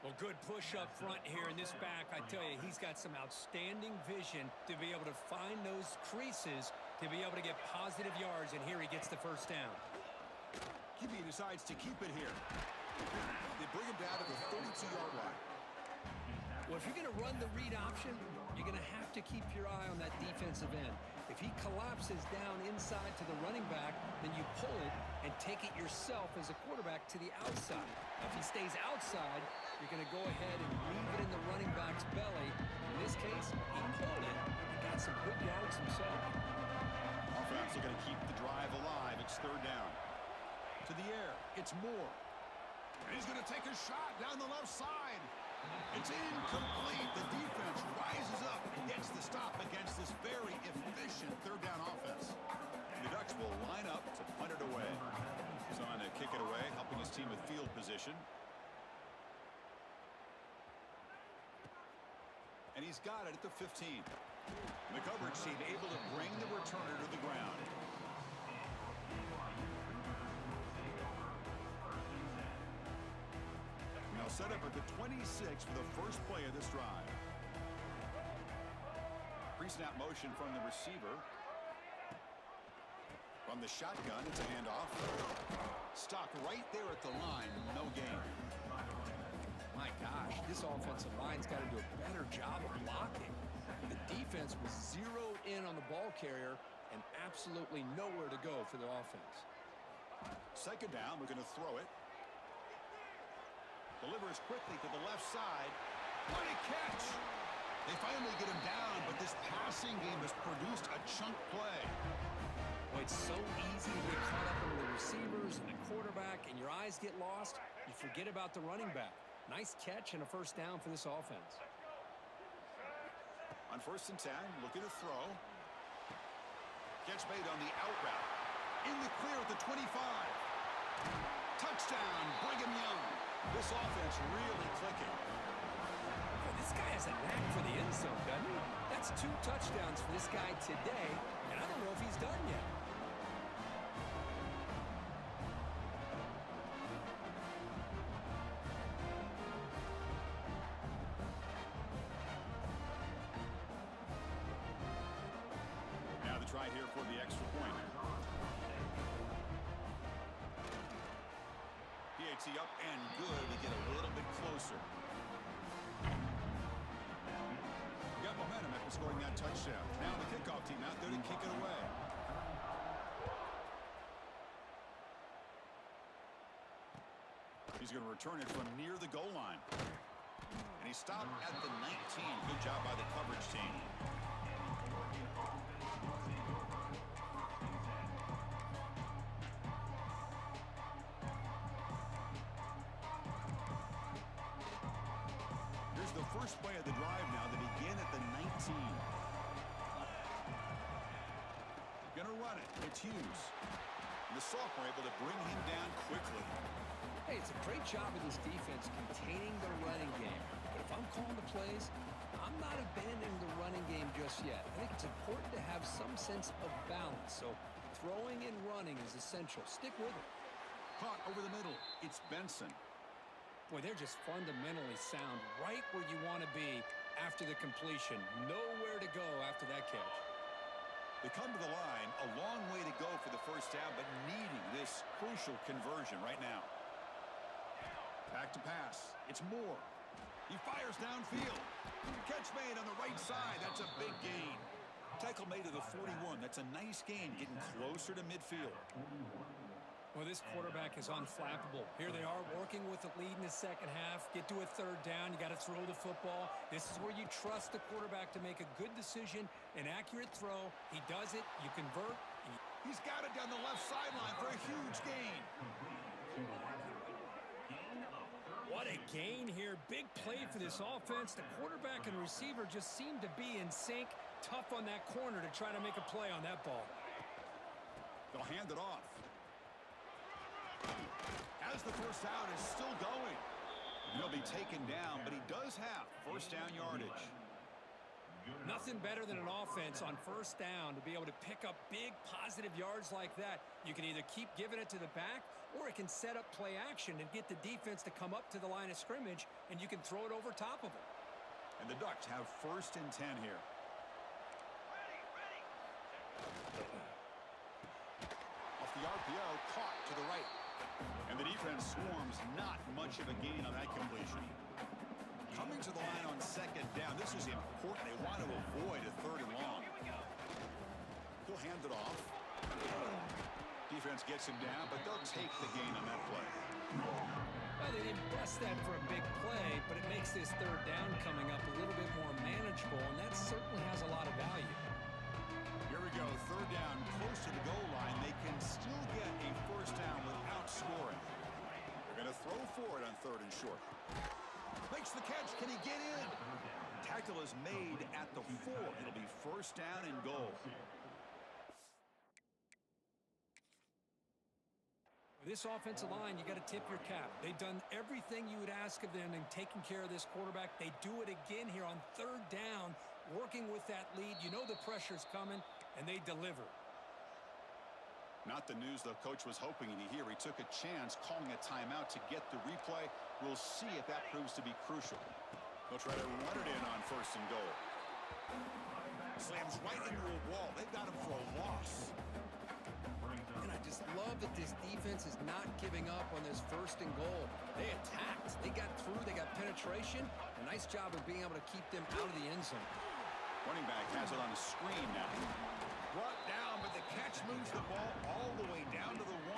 S2: Well, good push up front here in this back. I tell you, he's got some outstanding vision to be able to find those creases to be able to get positive yards, and here he gets the first down.
S1: QB decides to keep it here. They bring him down to the 32-yard line.
S2: Well, if you're going to run the read option, you're going to have to keep your eye on that defensive end. If he collapses down inside to the running back, then you pull it and take it yourself as a quarterback to the outside. If he stays outside, you're going to go ahead and leave it in the running back's belly. In this case, he pulled it and got some good yards himself.
S1: Offense are going to keep the drive alive. It's third down. To the air, it's Moore. And he's going to take a shot down the left side. It's incomplete. The defense rises up and gets the stop against this very efficient third down offense. The Ducks will line up to punt it away. He's on to kick it away, helping his team with field position. And he's got it at the 15. And the coverage team able to bring the returner to the ground. Now set up at the 26 for the first play of this drive. Pre-snap motion from the receiver. From the shotgun, it's a handoff. Stopped right there at the line. No gain.
S2: My gosh, this offensive line's got to do a better job of blocking. The defense was zeroed in on the ball carrier and absolutely nowhere to go for the offense.
S1: Second down, we're going to throw it. Delivers quickly to the left side. What a catch! They finally get him down, but this passing game has produced a chunk play.
S2: Well, it's so easy to get caught up in the receivers and the quarterback, and your eyes get lost. You forget about the running back. Nice catch and a first down for this offense.
S1: On first and 10, look at the throw. Catch made on the out route. In the clear at the 25. Touchdown, Brigham Young. This offense really clicking.
S2: Boy, this guy has a knack for the end zone, doesn't he? That's 2 touchdowns for this guy today, and I don't know if he's done yet.
S1: Now the try here for the extra point. PAT up and good to get a little bit closer. Got momentum after scoring that touchdown. Now the kickoff team out there to kick it away. He's going to return it from near the goal line. And he stopped at the 19. Good job by the coverage team. Here's the first play of the drive now. They begin at the 19. Gonna run it. It's Hughes. And the sophomore able to bring him down quickly.
S2: Hey, it's a great job of this defense containing the running game. But if I'm calling the plays, I'm not abandoning the running game just yet. I think it's important to have some sense of balance. So throwing and running is essential. Stick with it.
S1: Caught over the middle. It's Benson.
S2: Boy, they're just fundamentally sound right where you want to be after the completion. Nowhere to go after that catch.
S1: They come to the line. A long way to go for the first down, but needing this crucial conversion right now. Back to pass. It's Moore. He fires downfield. Catch made on the right side. That's a big gain. Tackle made to the 41. That's a nice gain, getting closer to midfield.
S2: Well, this quarterback is unflappable. Here they are working with the lead in the second half. Get to a third down. You got to throw the football. This is where you trust the quarterback to make a good decision, an accurate throw. He does it. You convert.
S1: He's got it down the left sideline for a huge gain.
S2: What a gain here. Big play for this offense. The quarterback and receiver just seem to be in sync. Tough on that corner to try to make a play on that ball.
S1: They'll hand it off. As the first down is still going. He'll be taken down, but he does have first down yardage.
S2: Nothing better than an offense on first down to be able to pick up big positive yards like that. You can either keep giving it to the back, or it can set up play action and get the defense to come up to the line of scrimmage, and you can throw it over top of them.
S1: And the Ducks have first and 10 here. Off the RPO, caught to the right. And the defense swarms, not much of a gain on that completion. Coming to the line on second down. This is important. They want to avoid a third and long. He'll hand it off. Defense gets him down, but they'll take the gain on that play.
S2: Well, they didn't bust that for a big play, but it makes this third down coming up a little bit more manageable, and that certainly has a lot of value.
S1: Here we go. Third down, close to the goal line. They can still get a first down without scoring. They're going to throw for it on third and short. Makes the catch. Can he get in? Tackle is made at the 4. It'll be first down and goal.
S2: This offensive line, you got to tip your cap. They've done everything you would ask of them in taking care of this quarterback. They do it again here on third down, working with that lead. You know the pressure's coming, and they deliver.
S1: Not the news the coach was hoping to hear. He took a chance calling a timeout to get the replay. We'll see if that proves to be crucial. They'll try to run it in on first and goal. Slams right into a wall. They've got him for a loss.
S2: And I just love that this defense is not giving up on this first and goal. They attacked. They got through. They got penetration. A nice job of being able to keep them out of the end zone.
S1: Running back has it on a screen now. Brought down, but the catch moves the ball all the way down to the 1.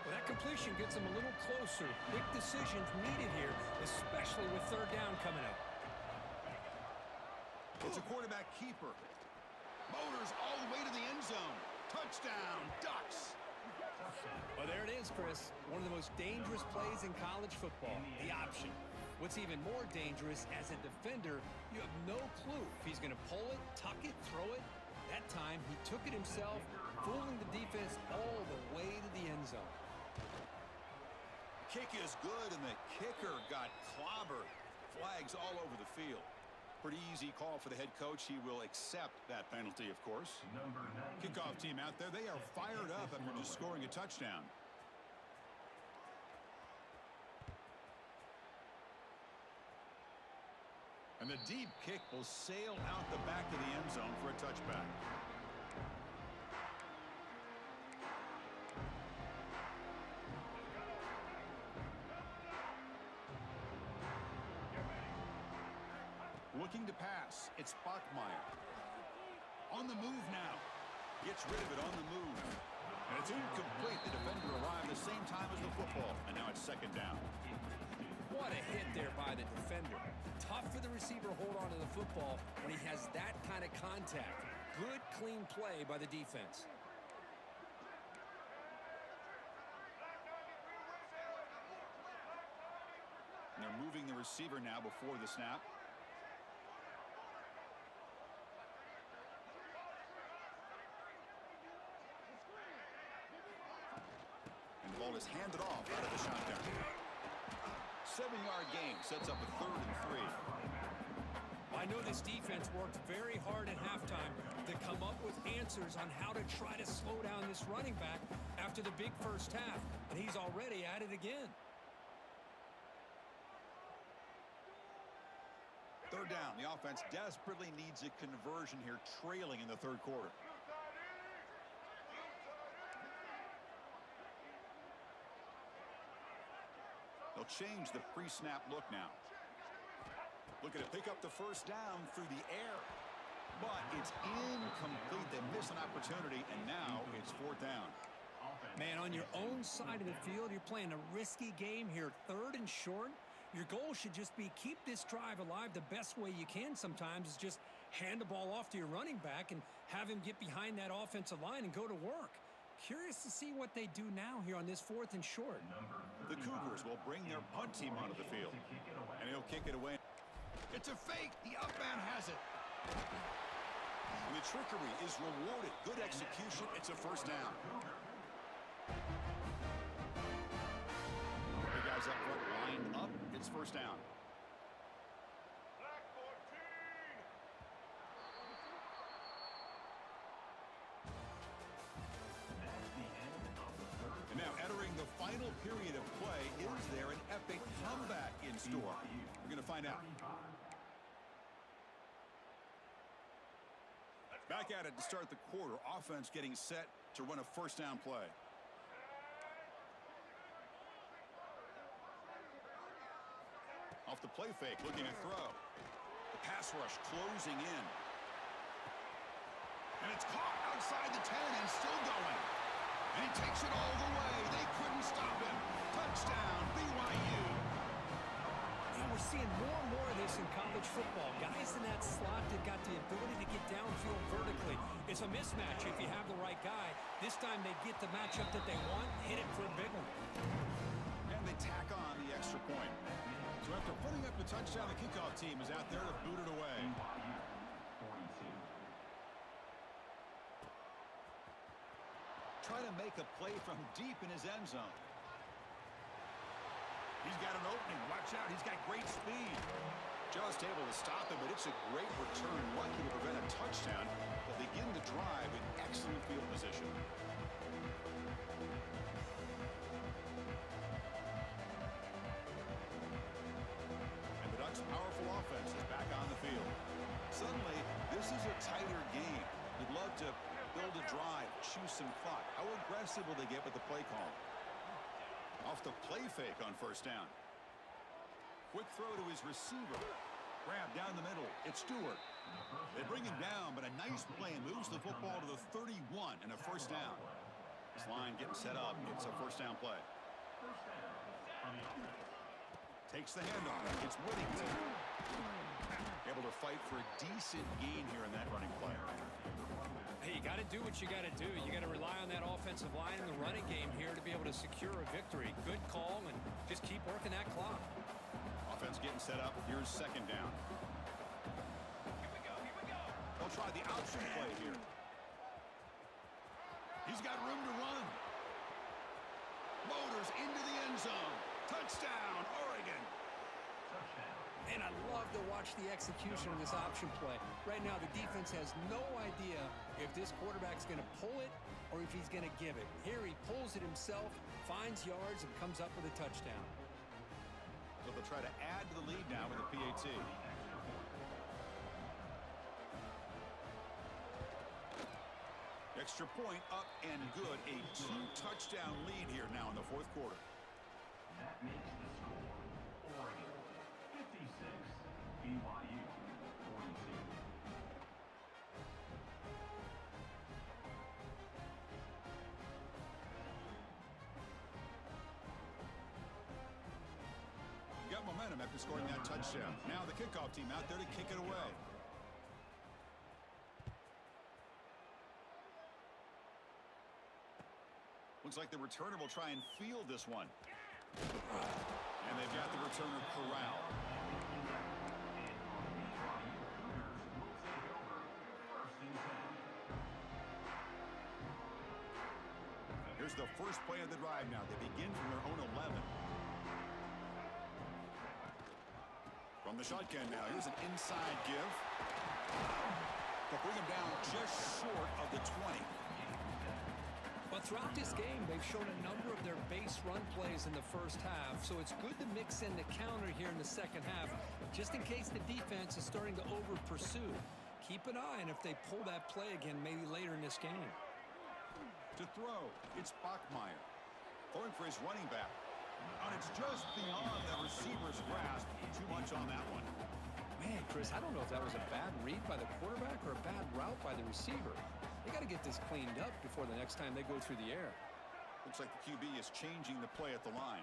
S2: Well, that completion gets them a little closer. Big decisions needed here, especially with third down coming up.
S1: It's a quarterback keeper. Motors all the way to the end zone. Touchdown, Ducks.
S2: Well, there it is, Chris. One of the most dangerous plays in college football, the option. What's even more dangerous, as a defender, you have no clue if he's going to pull it, tuck it, throw it. That time, he took it himself, fooling the defense all the way to the end zone.
S1: Kick is good, and the kicker got clobbered. Flags all over the field. Pretty easy call for the head coach. He will accept that penalty, of course. Kickoff team out there, they are fired up after just scoring a touchdown. And the deep kick will sail out the back of the end zone for a touchback. Looking to pass. It's Bachmeyer. On the move now. Gets rid of it on the move. And it's incomplete. The defender arrived the same time as the football. And now it's second down.
S2: What a hit there by the defender. Tough for the receiver to hold on to the football when he has that kind of contact. Good, clean play by the defense.
S1: And they're moving the receiver now before the snap. And the ball is handed off out of the shotgun. 7-yard gain sets up a 3rd and 3.
S2: I know this defense worked very hard at halftime to come up with answers on how to try to slow down this running back after the big first half, and he's already at it again.
S1: 3rd down. The offense desperately needs a conversion here, trailing in the 3rd quarter. They'll change the pre-snap look now. Looking to pick up the first down through the air. But it's incomplete. They miss an opportunity, and now it's 4th down.
S2: Man, on your own side of the field, you're playing a risky game here. 3rd and short. Your goal should just be keep this drive alive the best way you can sometimes is just hand the ball off to your running back and have him get behind that offensive line and go to work. Curious to see what they do now here on this 4th and short.
S1: The Cougars will bring their punt team onto the field. And he'll kick it away. It's a fake. The up man has it. And the trickery is rewarded. Good execution. It's a 1st down. The guys up front lined up. It's 1st down. And now entering the final period of play, is there an epic comeback in store? We're going to find out. Back at it to start the quarter. Offense getting set to run a 1st down play. Off the play fake, looking to throw. The pass rush closing in. And it's caught outside the 10 and still going. And he takes it all the way. They couldn't stop him. Touchdown, BYU.
S2: And we're seeing more and more of this in college football. Guys in that slot that got the ability to get downfield vertically. It's a mismatch if you have the right guy. This time they get the matchup that they want, hit it for a big one.
S1: And they tack on the extra point. So after putting up the touchdown, the kickoff team is out there to boot it away. Try to make a play from deep in his end zone. He's got an opening. Watch out. He's got great speed. Just able to stop him, but it's a great return. Lucky to prevent a touchdown, but begin the drive in excellent field position. And the Ducks' powerful offense is back on the field. Suddenly, this is a tighter game. You'd love to build a drive, choose some clock. How aggressive will they get with the play call? Off the play fake on 1st down. Quick throw to his receiver. Grab down the middle. It's Stewart. They bring him down, but a nice play moves the football to the 31 and a 1st down. This line getting set up. It's a 1st down play. Takes the handoff. It's Whittington. Able to fight for a decent gain here in that running play.
S2: Hey, you got to do what you got to do. You got to rely on that offensive line in the running game here to be able to secure a victory. Good call, and just keep working that clock.
S1: Offense getting set up. Here's 2nd down. They'll try the option play here. He's got room to run. Motors into the end zone. Touchdown, Oregon.
S2: And I love to watch the execution of this option play. Right now, the defense has no idea if this quarterback's going to pull it or if he's going to give it. Here he pulls it himself, finds yards, and comes up with a touchdown.
S1: So they'll try to add to the lead now with a PAT. Extra point up and good. A 2-touchdown lead here now in the fourth quarter.
S3: That makes the score Oregon 56, BYU 42.
S1: Got momentum after scoring that touchdown. Now the kickoff team out there to kick it away. Looks like the returner will try and field this one. And they've got the returner corralled. Here's the first play of the drive now. They begin from their own 11. From the shotgun now, here's an inside give. They'll bring him down just short of the 20.
S2: But throughout this game, they've shown a number of their base run plays in the first half, so it's good to mix in the counter here in the second half, just in case the defense is starting to over-pursue. Keep an eye on if they pull that play again maybe later in this game.
S1: To throw, it's Bachmeier. Throwing for his running back. And it's just beyond the receiver's grasp. Too much on that one.
S2: Man, Chris, I don't know if that was a bad read by the quarterback or a bad route by the receiver. They got to get this cleaned up before the next time they go through the air.
S1: Looks like the QB is changing the play at the line.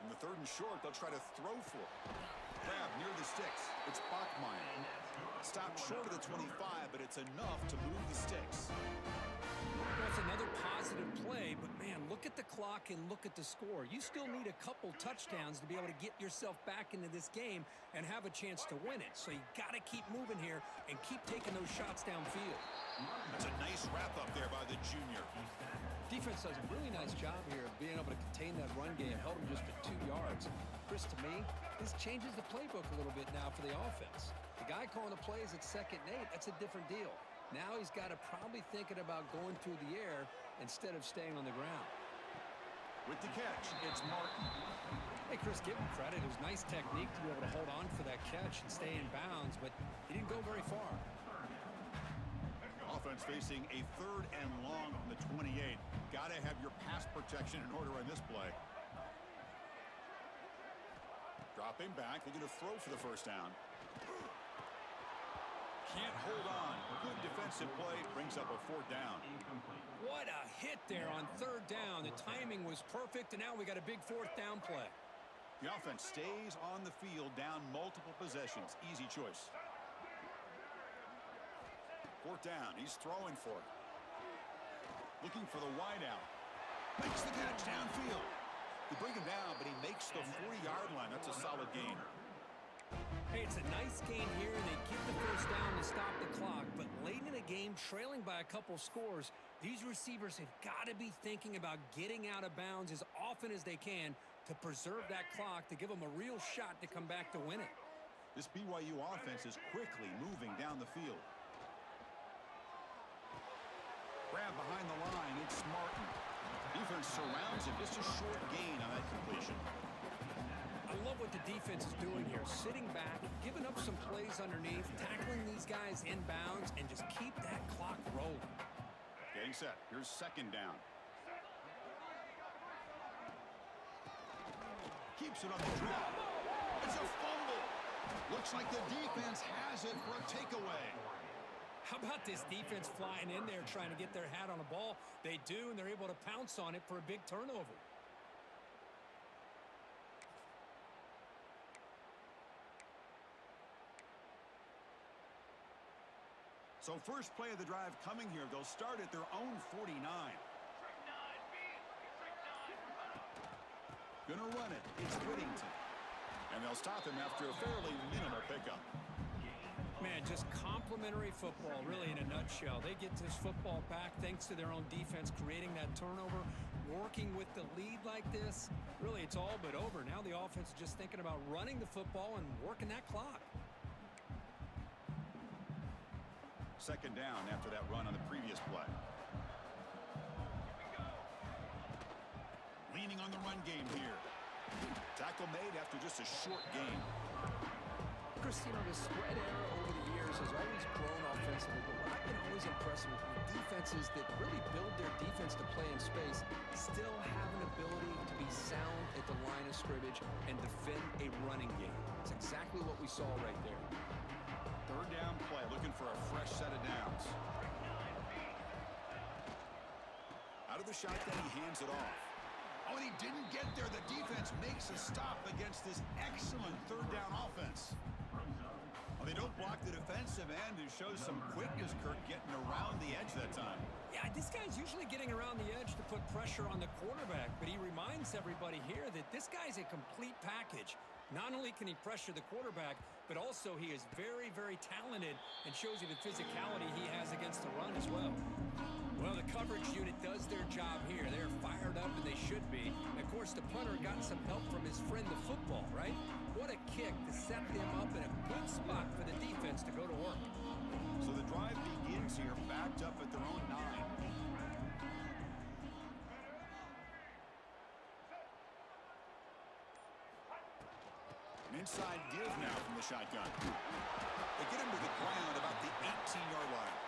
S1: In the third and short, they'll try to throw for it. Grab near the sticks. It's Bachmeier. Stopped short of the 25, but it's enough to move the sticks.
S2: Well, it's another positive play, but man, look at the clock and look at the score. You still need a couple touchdowns to be able to get yourself back into this game and have a chance to win it. So you got to keep moving here and keep taking those shots downfield.
S1: That's a nice wrap up there by the junior.
S2: Defense does a really nice job here of being able to contain that run game, held him just to 2 yards. Chris, to me, this changes the playbook a little bit now for the offense. The guy calling the plays at 2nd and 8, that's a different deal. Now he's got to probably thinking about going through the air instead of staying on the ground.
S1: With the catch, it's Martin.
S2: Hey, Chris, give him credit. It was nice technique to be able to hold on for that catch and stay in bounds, but he didn't go very far.
S1: Offense facing a 3rd and long on the 28. Got to have your pass protection in order on this play. Dropping back, looking to throw for the first down. Can't hold on. Good defensive play, brings up a 4th down.
S2: What a hit there on 3rd down. The timing was perfect, and now we got a big 4th down play.
S1: The offense stays on the field, down multiple possessions. Easy choice. 4th down, he's throwing for it. Looking for the wideout. Makes the catch downfield. They bring him down, but he makes the 40-yard line. That's a solid gain.
S2: Hey, it's a nice game here, and they get the first down to stop the clock. But late in the game, trailing by a couple scores, these receivers have got to be thinking about getting out of bounds as often as they can to preserve that clock, to give them a real shot to come back to win it.
S1: This BYU offense is quickly moving down the field. Grab behind the line, it's Martin. Defense surrounds him, just a short gain on that completion.
S2: I love what the defense is doing here, sitting back, giving up some plays underneath, tackling these guys in bounds, and just keep that clock rolling.
S1: Getting set. Here's 2nd down. Keeps it on the drop. It's a fumble. Looks like the defense has it for a takeaway.
S2: How about this defense flying in there trying to get their hat on a ball? They do, and they're able to pounce on it for a big turnover.
S1: So first play of the drive coming here. They'll start at their own 49. Gonna run it. It's Whittington. And they'll stop him after a fairly minimal pickup.
S2: Man, just compliment Complimentary football, really, in a nutshell. They get this football back thanks to their own defense, creating that turnover, working with the lead like this. Really, it's all but over. Now the offense is just thinking about running the football and working that clock.
S1: Second down after that run on the previous play. Leaning on the run game here. Tackle made after just a short gain.
S2: Chris, you know, the spread era over the years has always grown offensively, but what I've been always impressed with defenses that really build their defense to play in space still have an ability to be sound at the line of scrimmage and defend a running game. It's exactly what we saw right there.
S1: Third down play, looking for a fresh set of downs. Out of the shotgun, he hands it off. Oh, and he didn't get there. The defense makes a stop against this excellent third down offense. Well, they don't block the defensive end, who shows some quickness, Kirk, getting around the edge that time.
S2: Yeah, this guy's usually getting around the edge to put pressure on the quarterback, but he reminds everybody here that this guy's a complete package. Not only can he pressure the quarterback, but also he is very, very talented and shows you the physicality he has against the run as well. Well, the coverage unit does their job here. They're fired up, and they should be. And of course, the punter got some help from his friend, the football, right? What a kick to set them up in a good spot for the defense to go to work.
S1: So the drive begins here, backed up at their own 9. An inside give now from the shotgun. They get him to the ground about the 18-yard line.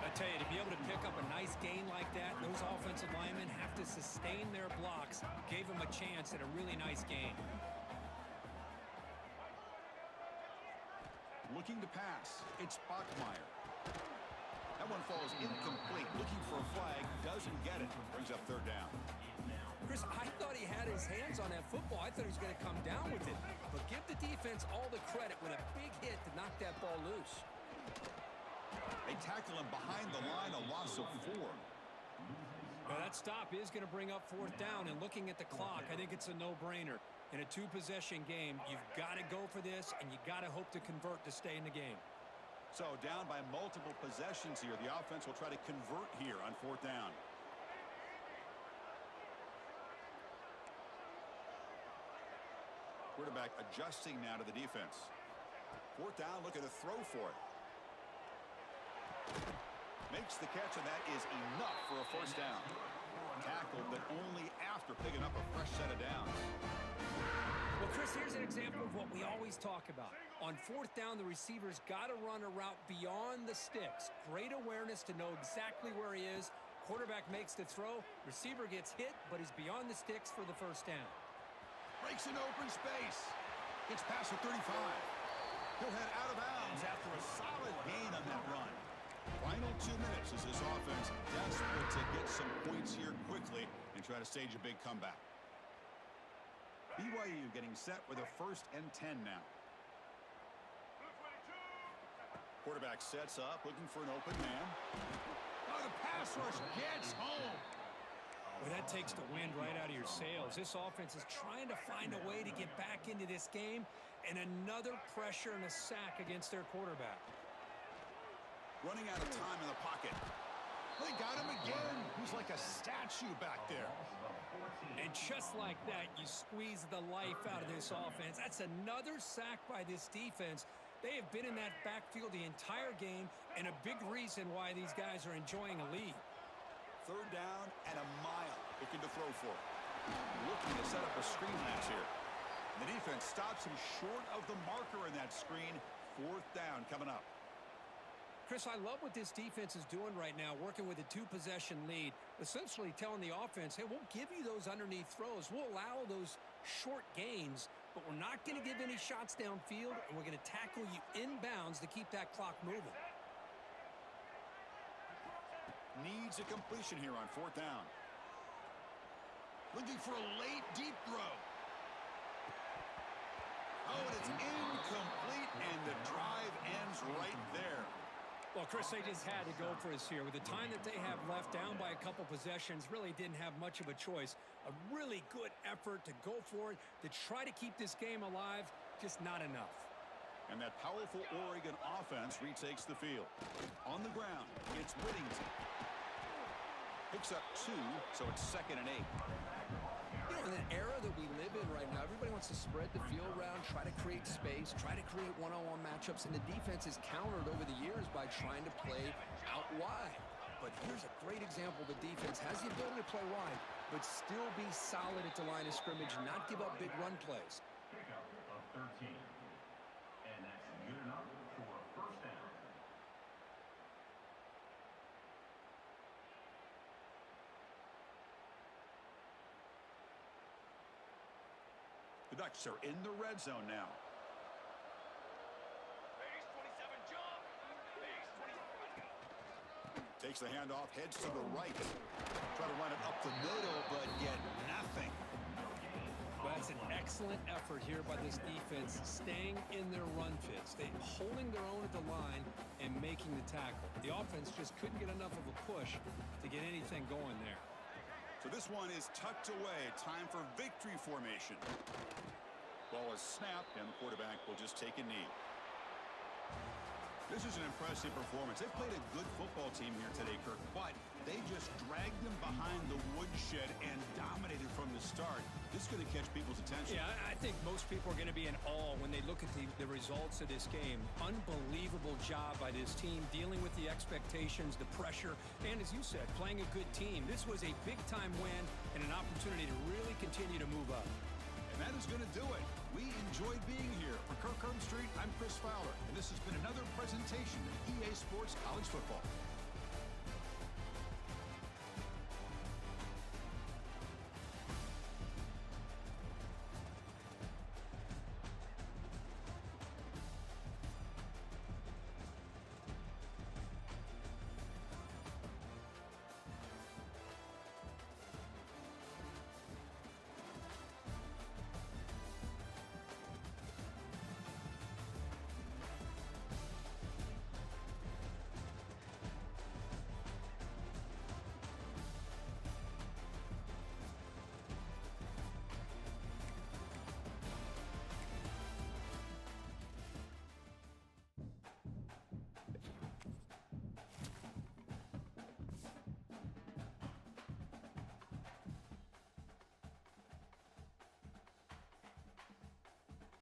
S2: I tell you, to be able to pick up a nice gain like that, those offensive linemen have to sustain their blocks. Gave them a chance at a really nice gain.
S1: Looking to pass. It's Bachmeier. That one falls incomplete. Looking for a flag. Doesn't get it. Brings up third down.
S2: Chris, I thought he had his hands on that football. I thought he was going to come down with it. But give the defense all the credit with a big hit to knock that ball loose.
S1: They tackle him behind the line, a loss of 4.
S2: Well, that stop is going to bring up fourth down, and looking at the clock, I think it's a no-brainer. In a 2-possession game, you've got to go for this, and you got to hope to convert to stay in the game.
S1: So down by multiple possessions here. The offense will try to convert here on fourth down. Quarterback adjusting now to the defense. Fourth down, looking to throw for it. Makes the catch, and that is enough for a first down. Tackled, but only after picking up a fresh set of downs.
S2: Well, Chris, here's an example of what we always talk about. On fourth down, the receiver's got to run a route beyond the sticks. Great awareness to know exactly where he is. Quarterback makes the throw. Receiver gets hit, but is beyond the sticks for the first down.
S1: Breaks into open space. Gets past the 35. He'll head out of bounds after a solid gain on that run. Final 2 minutes as this offense desperate to get some points here quickly and try to stage a big comeback. BYU getting set with a 1st and 10 now. Quarterback sets up, looking for an open man. Oh, the pass rush gets home.
S2: Well, that takes the wind right out of your sails. This offense is trying to find a way to get back into this game, and another pressure and a sack against their quarterback.
S1: Running out of time in the pocket. They got him again. He's like a statue back there.
S2: And just like that, you squeeze the life out of this offense. That's another sack by this defense. They have been in that backfield the entire game, and a big reason why these guys are enjoying a lead.
S1: Third down and a mile. Looking to throw for it. Looking to set up a screen pass here. The defense stops him short of the marker in that screen. Fourth down coming up.
S2: Chris, I love what this defense is doing right now, working with a 2-possession lead, essentially telling the offense, hey, we'll give you those underneath throws. We'll allow those short gains, but we're not going to give any shots downfield, and we're going to tackle you inbounds to keep that clock moving.
S1: Needs a completion here on fourth down. Looking for a late, deep throw. Oh, and it's incomplete, and the drive ends right there.
S2: Well, Chris, they just had to go for us here. With the time that they have left, down by a couple possessions, really didn't have much of a choice. A really good effort to go for it, to try to keep this game alive, just not enough.
S1: And that powerful Oregon offense retakes the field. On the ground, it's Whittington. Picks up 2, so it's 2nd and 8.
S2: You know, in an era that we live in right now, everybody wants to spread the field around, try to create space, try to create one-on-one matchups, and the defense is countered over the years by trying to play out wide. But here's a great example. The defense has the ability to play wide, but still be solid at the line of scrimmage, not give up big run plays.
S3: Pickup of 13. And that's good enough for a first down.
S1: The Ducks are in the red zone now.
S4: Base 27 jump. Base 20.
S1: Takes the handoff, heads to the right. Try to run it up the middle, but get nothing.
S2: Well, that's an excellent effort here by this defense, staying in their run fit, holding their own at the line and making the tackle. The offense just couldn't get enough of a push to get anything going there.
S1: So this one is tucked away. Time for victory formation. Ball is snapped, and the quarterback will just take a knee. This is an impressive performance. They played a good football team here today, Kirk, but they just dragged them behind the woodshed and dominated from the start. This is going to catch people's attention.
S2: Yeah, I think most people are going to be in awe when they look at the results of this game. Unbelievable job by this team, dealing with the expectations, the pressure, and as you said, playing a good team. This was a big-time win and an opportunity to really continue to move up.
S1: And that is going to do it. We enjoyed being here. For Kirk Street, I'm Chris Fowler, and this has been another presentation of EA Sports College Football.